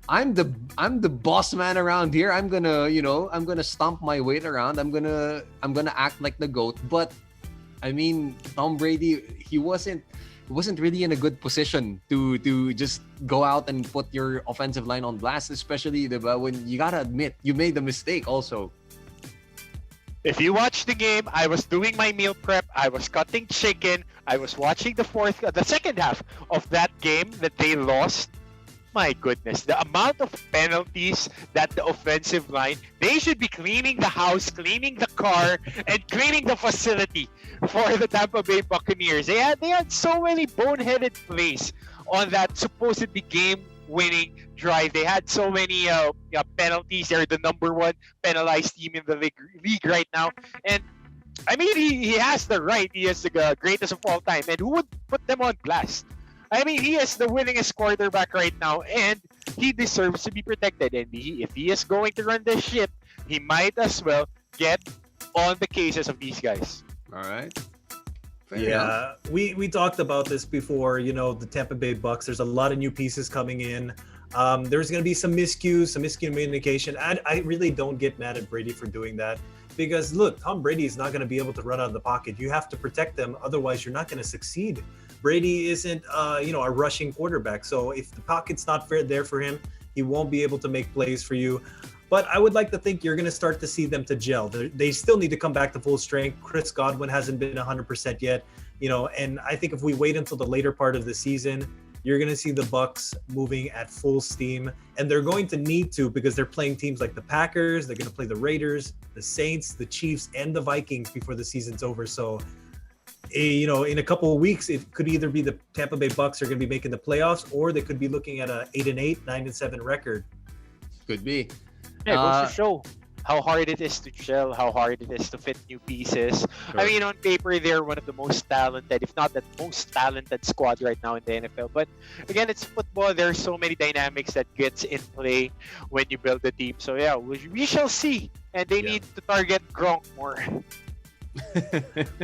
I'm the boss man around here. I'm gonna stomp my weight around. I'm gonna act like the GOAT. But I mean, Tom Brady, he wasn't really in a good position to just go out and put your offensive line on blast, especially when you gotta admit you made the mistake also. If you watch the game, I was doing my meal prep. I was cutting chicken. I was watching the second half of that game that they lost. My goodness, the amount of penalties that the offensive line, they should be cleaning the house, cleaning the car, and cleaning the facility for the Tampa Bay Buccaneers. They had so many boneheaded plays on that supposedly game-winning drive. They had so many penalties. They're the number 1 penalized team in the league right now. And I mean, he has the right. He is the greatest of all time. And who would put them on blast? I mean, he is the winningest quarterback right now, and he deserves to be protected. And if he is going to run the ship, he might as well get on the cases of these guys. All right. We talked about this before. The Tampa Bay Bucks. There's a lot of new pieces coming in. There's going to be some miscues, some miscommunication. I really don't get mad at Brady for doing that because, look, Tom Brady is not going to be able to run out of the pocket. You have to protect them. Otherwise, you're not going to succeed. Brady isn't, a rushing quarterback. So if the pocket's not fair there for him, he won't be able to make plays for you. But I would like to think you're going to start to see them to gel. They still need to come back to full strength. Chris Godwin hasn't been 100% yet, and I think if we wait until the later part of the season, you're going to see the Bucs moving at full steam, and they're going to need to because they're playing teams like the Packers. They're going to play the Raiders, the Saints, the Chiefs, and the Vikings before the season's over. So, in a couple of weeks, it could either be the Tampa Bay Bucs are going to be making the playoffs, or they could be looking at a 8-8, 9-7 record. Could be. Yeah, it goes to show how hard it is to gel, how hard it is to fit new pieces. Sure. I mean, on paper, they're one of the most talented, if not the most talented squad right now in the NFL. But again, it's football. There are so many dynamics that gets in play when you build a team. So yeah, we shall see. And they need to target Gronk more.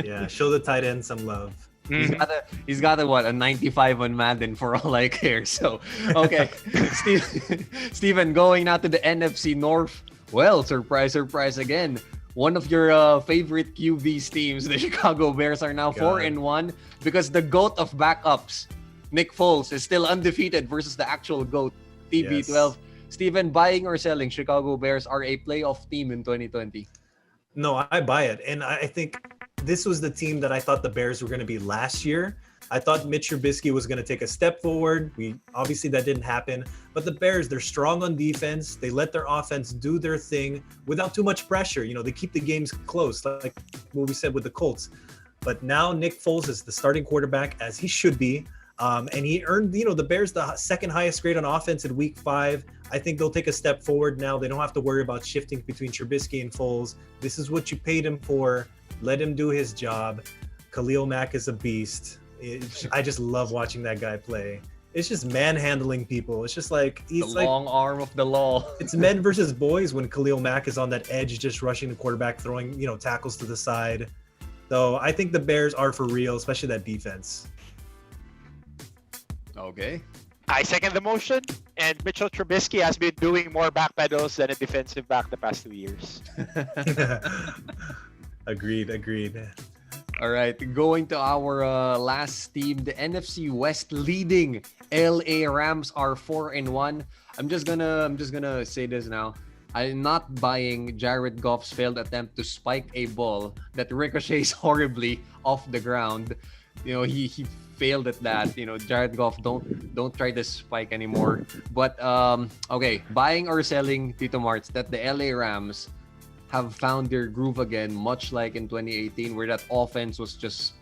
Yeah, show the tight end some love. He's got a 95 on Madden for all I care. So, okay. Steven, going now to the NFC North. Well, surprise, surprise again. One of your favorite QB's teams, the Chicago Bears, are now 4-1 because the GOAT of backups, Nick Foles, is still undefeated versus the actual GOAT, TB12. Yes. Steven, buying or selling, Chicago Bears are a playoff team in 2020? No, I buy it. And I think this was the team that I thought the Bears were going to be last year. I thought Mitch Trubisky was going to take a step forward. Obviously that didn't happen. But the Bears, they're strong on defense. They let their offense do their thing without too much pressure. They keep the games close, like what we said with the Colts. But now Nick Foles is the starting quarterback, as he should be. And he earned, the Bears the second highest grade on offense in Week 5. I think they'll take a step forward now. They don't have to worry about shifting between Trubisky and Foles. This is what you paid him for. Let him do his job. Khalil Mack is a beast. I just love watching that guy play. It's just manhandling people. It's just like he's the long arm of the law. It's men versus boys when Khalil Mack is on that edge, just rushing the quarterback, throwing tackles to the side. So I think the Bears are for real, especially that defense. Okay. I second the motion, and Mitchell Trubisky has been doing more backpedals than a defensive back the past 2 years. Agreed. All right, going to our last team, the NFC West leading LA Rams are 4-1. I'm just gonna say this now. I'm not buying Jared Goff's failed attempt to spike a ball that ricochets horribly off the ground. He failed at that. Jared Goff, don't try this spike anymore. But okay, buying or selling, Tito Marts, that the LA Rams have found their groove again, much like in 2018, where that offense was just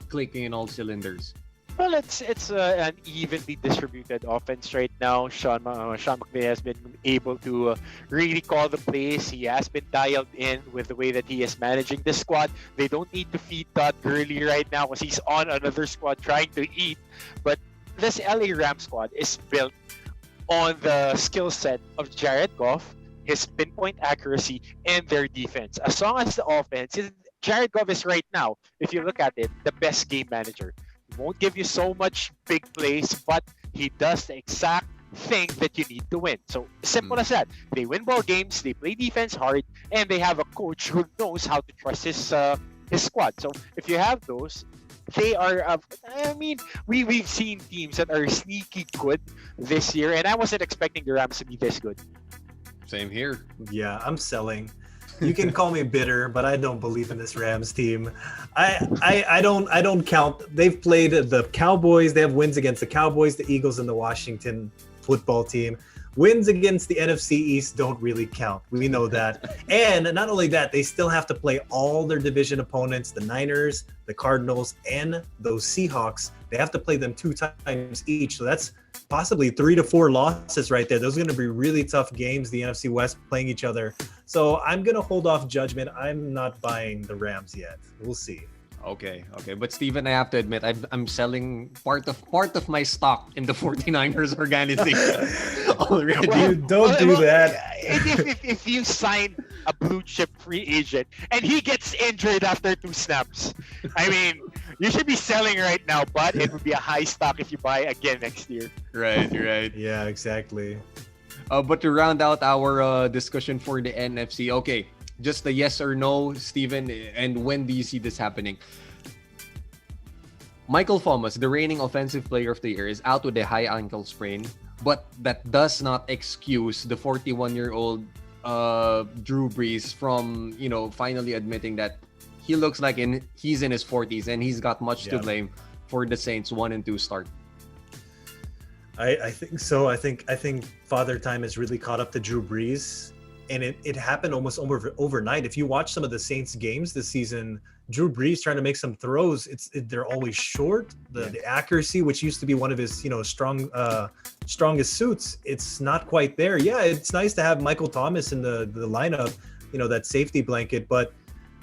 clicking in all cylinders. Well, it's an evenly distributed offense right now. Sean McVay has been able to really call the plays. He has been dialed in with the way that he is managing the squad. They don't need to feed Todd Gurley right now because he's on another squad trying to eat. But this LA Rams squad is built on the skill set of Jared Goff, his pinpoint accuracy, and their defense. As long as the offense, Jared Goff is right now, if you look at it, the best game manager. He won't give you so much big plays, but he does the exact thing that you need to win. So simple as that. They win ball games, they play defense hard, and they have a coach who knows how to trust his squad. So if you have those, they are. We've seen teams that are sneaky good this year, and I wasn't expecting the Rams to be this good. Same here. Yeah, I'm selling. You can call me bitter, but I don't believe in this Rams team. I don't count. They've played the Cowboys. They have wins against the Cowboys, the Eagles, and the Washington football team. Wins against the NFC East don't really count. We know that. And not only that, they still have to play all their division opponents, the Niners, the Cardinals, and those Seahawks. They have to play them 2 times each. So that's possibly 3 to 4 losses right there. Those are going to be really tough games, the NFC West playing each other. So I'm going to hold off judgment. I'm not buying the Rams yet. We'll see. Okay. But Steven, I have to admit, I'm selling part of my stock in the 49ers organization already. Dude, don't do that. If you sign a blue chip free agent and he gets injured after 2 snaps, I mean, You should be selling right now, but it would be a high stock if you buy again next year. Right. Yeah, exactly. But to round out our discussion for the NFC, okay, just a yes or no, Steven, and when do you see this happening? Michael Thomas, the reigning offensive player of the year, is out with a high ankle sprain, but that does not excuse the 41-year-old Drew Brees from, finally admitting that he looks like he's in his 40s and he's got much to blame for the Saints 1-2 start. I think so. I think Father Time has really caught up to Drew Brees, and it happened almost overnight. If you watch some of the Saints games this season, Drew Brees trying to make some throws, they're always short. The accuracy, which used to be one of his strongest suits, it's not quite there. Yeah, it's nice to have Michael Thomas in the lineup, that safety blanket, but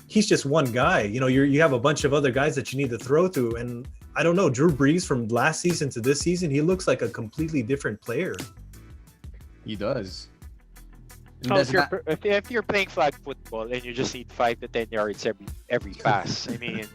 he's just one guy. You have a bunch of other guys that you need to throw to, and I don't know, Drew Brees from last season to this season, he looks like a completely different player. He does. Oh, if you're playing flag football and you just need 5 to 10 yards every pass, I mean,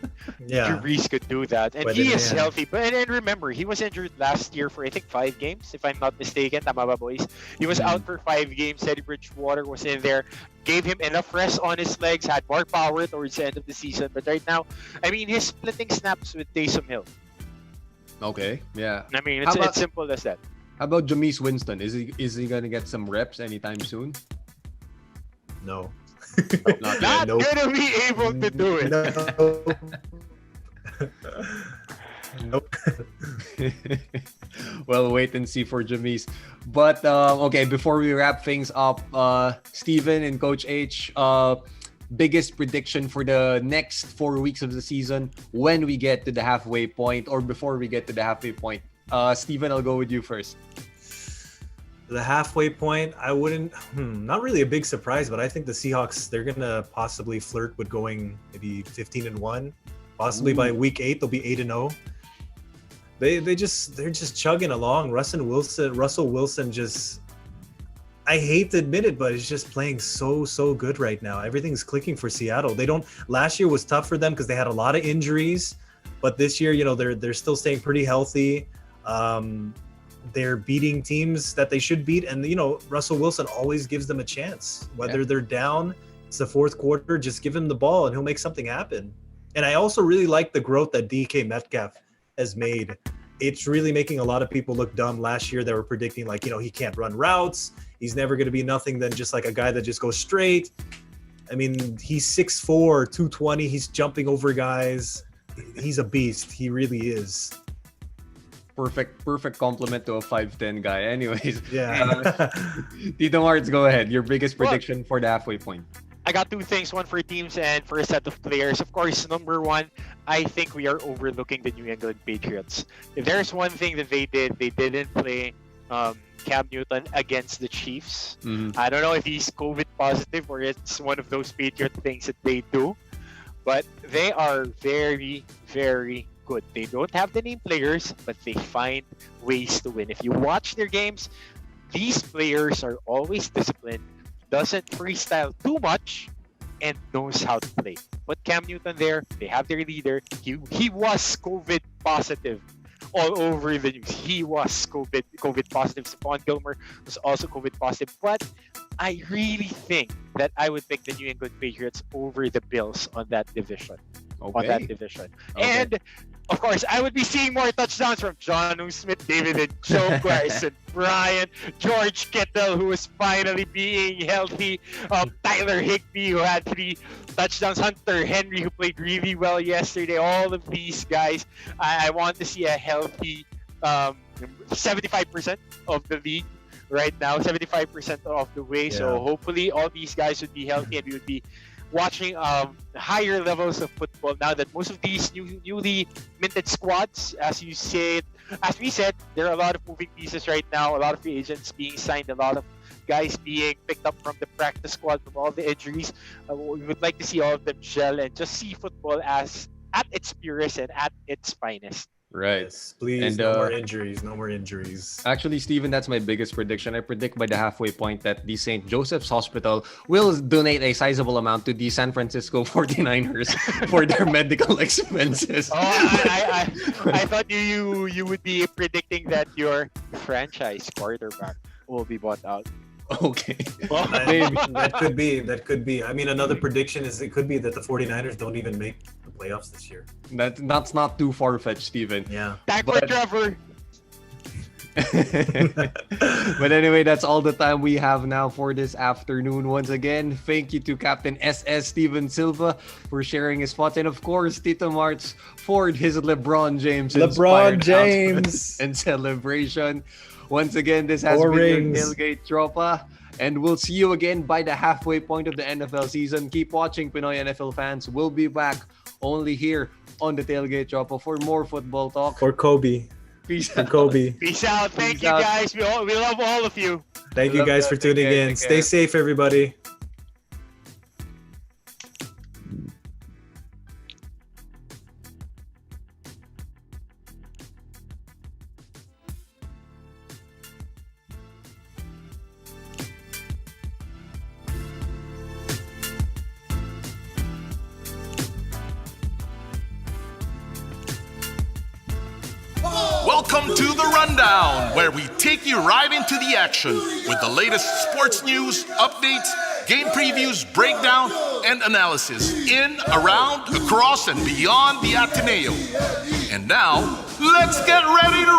Drew Brees could do that, and he is healthy. But and remember, he was injured last year for I think 5 games, if I'm not mistaken. Tama ba, boys? He was out for 5 games. Teddy Bridgewater was in there, gave him enough rest on his legs, had more power towards the end of the season. But right now, I mean, he's splitting snaps with Taysom Hill. Okay, yeah. I mean, it's simple as that. How about Jameis Winston? Is he gonna get some reps anytime soon? No. Not gonna be able to do it. Nope. Well, wait and see for Jameis. But okay, before we wrap things up, Steven and Coach H, biggest prediction for the next 4 weeks of the season when we get to the halfway point, or before we get to the halfway point. Steven, I'll go with you first. The halfway point, I wouldn't, not really a big surprise, but I think the Seahawks, they're going to possibly flirt with going maybe 15-1. Possibly by week 8, they'll be 8-0. They're just chugging along. Russell Wilson just, I hate to admit it, but it's just playing so good right now. Everything's clicking for Seattle. Last year was tough for them because they had a lot of injuries, but this year, they're still staying pretty healthy. They're beating teams that they should beat, and Russell Wilson always gives them a chance. Whether they're down, it's the fourth quarter, just give him the ball and he'll make something happen. And I also really like the growth that DK Metcalf has made. It's really making a lot of people look dumb. Last year they were predicting he can't run routes, he's never going to be nothing than just like a guy that just goes straight. I mean, he's 6'4", 220, he's jumping over guys. He's a beast. He really is. Perfect compliment to a 5'10" guy. Anyways, yeah. Tito Marts, go ahead. Your biggest prediction for the halfway point. I got 2 things, one for teams and for a set of players. Of course, number 1, I think we are overlooking the New England Patriots. If there's one thing that they didn't play Cam Newton against the Chiefs. I don't know if he's COVID positive or it's one of those Patriot things that they do, but they are very, very good. They don't have the name players, but they find ways to win. If you watch their games, these players are always disciplined, doesn't freestyle too much, and knows how to play. But Cam Newton there, they have their leader. He was COVID positive all over the news. He was COVID positive. Stephon Gilmore was also COVID positive. But I really think that I would pick the New England Patriots over the Bills on that division. Okay. And of course, I would be seeing more touchdowns from Jonnu Smith, David Njoku, Bryson Bryant, George Kittle, who is finally being healthy, Tyler Higbee, who had 3 touchdowns, Hunter Henry, who played really well yesterday. All of these guys, I want to see a healthy 75% of the league right now, 75% of the way. Yeah. So hopefully all these guys would be healthy and we would be watching higher levels of football now that most of these newly minted squads, as we said, there are a lot of moving pieces right now, a lot of free agents being signed, a lot of guys being picked up from the practice squad from all the injuries. We would like to see all of them gel and just see football as at its purest and at its finest. Right. Yes, please, And, no more injuries. No more injuries. Actually, Steven, that's my biggest prediction. I predict by the halfway point that the St. Joseph's Hospital will donate a sizable amount to the San Francisco 49ers for their medical expenses. Oh, I thought you would be predicting that your franchise quarterback will be bought out. Okay. Maybe. That could be. I mean, another prediction is it could be that the 49ers don't even make the playoffs this year. That's not too far-fetched, Steven. Yeah. Tag for But- Trevor. But anyway, that's all the time we have now for this afternoon. Once again, thank you to Captain SS Steven Silva for sharing his thoughts, and of course, Tito Marts for his LeBron James inspired announcement and celebration. Once again, this has Four been rings. your Tailgate Tropa, and we'll see you again by the halfway point of the NFL season. Keep watching, Pinoy NFL fans. We'll be back only here on the Tailgate Tropa for more football talk. For Kobe. Peace For out. Kobe. Peace out. Thank Peace you out. guys. We love all of you. Thank you Love guys that. for Take tuning care, in. take Stay care. safe, everybody. Welcome to the Rundown, where we take you right into the action with the latest sports news, updates, game previews, breakdown, and analysis in, around, across, and beyond the Ateneo. And now, let's get ready to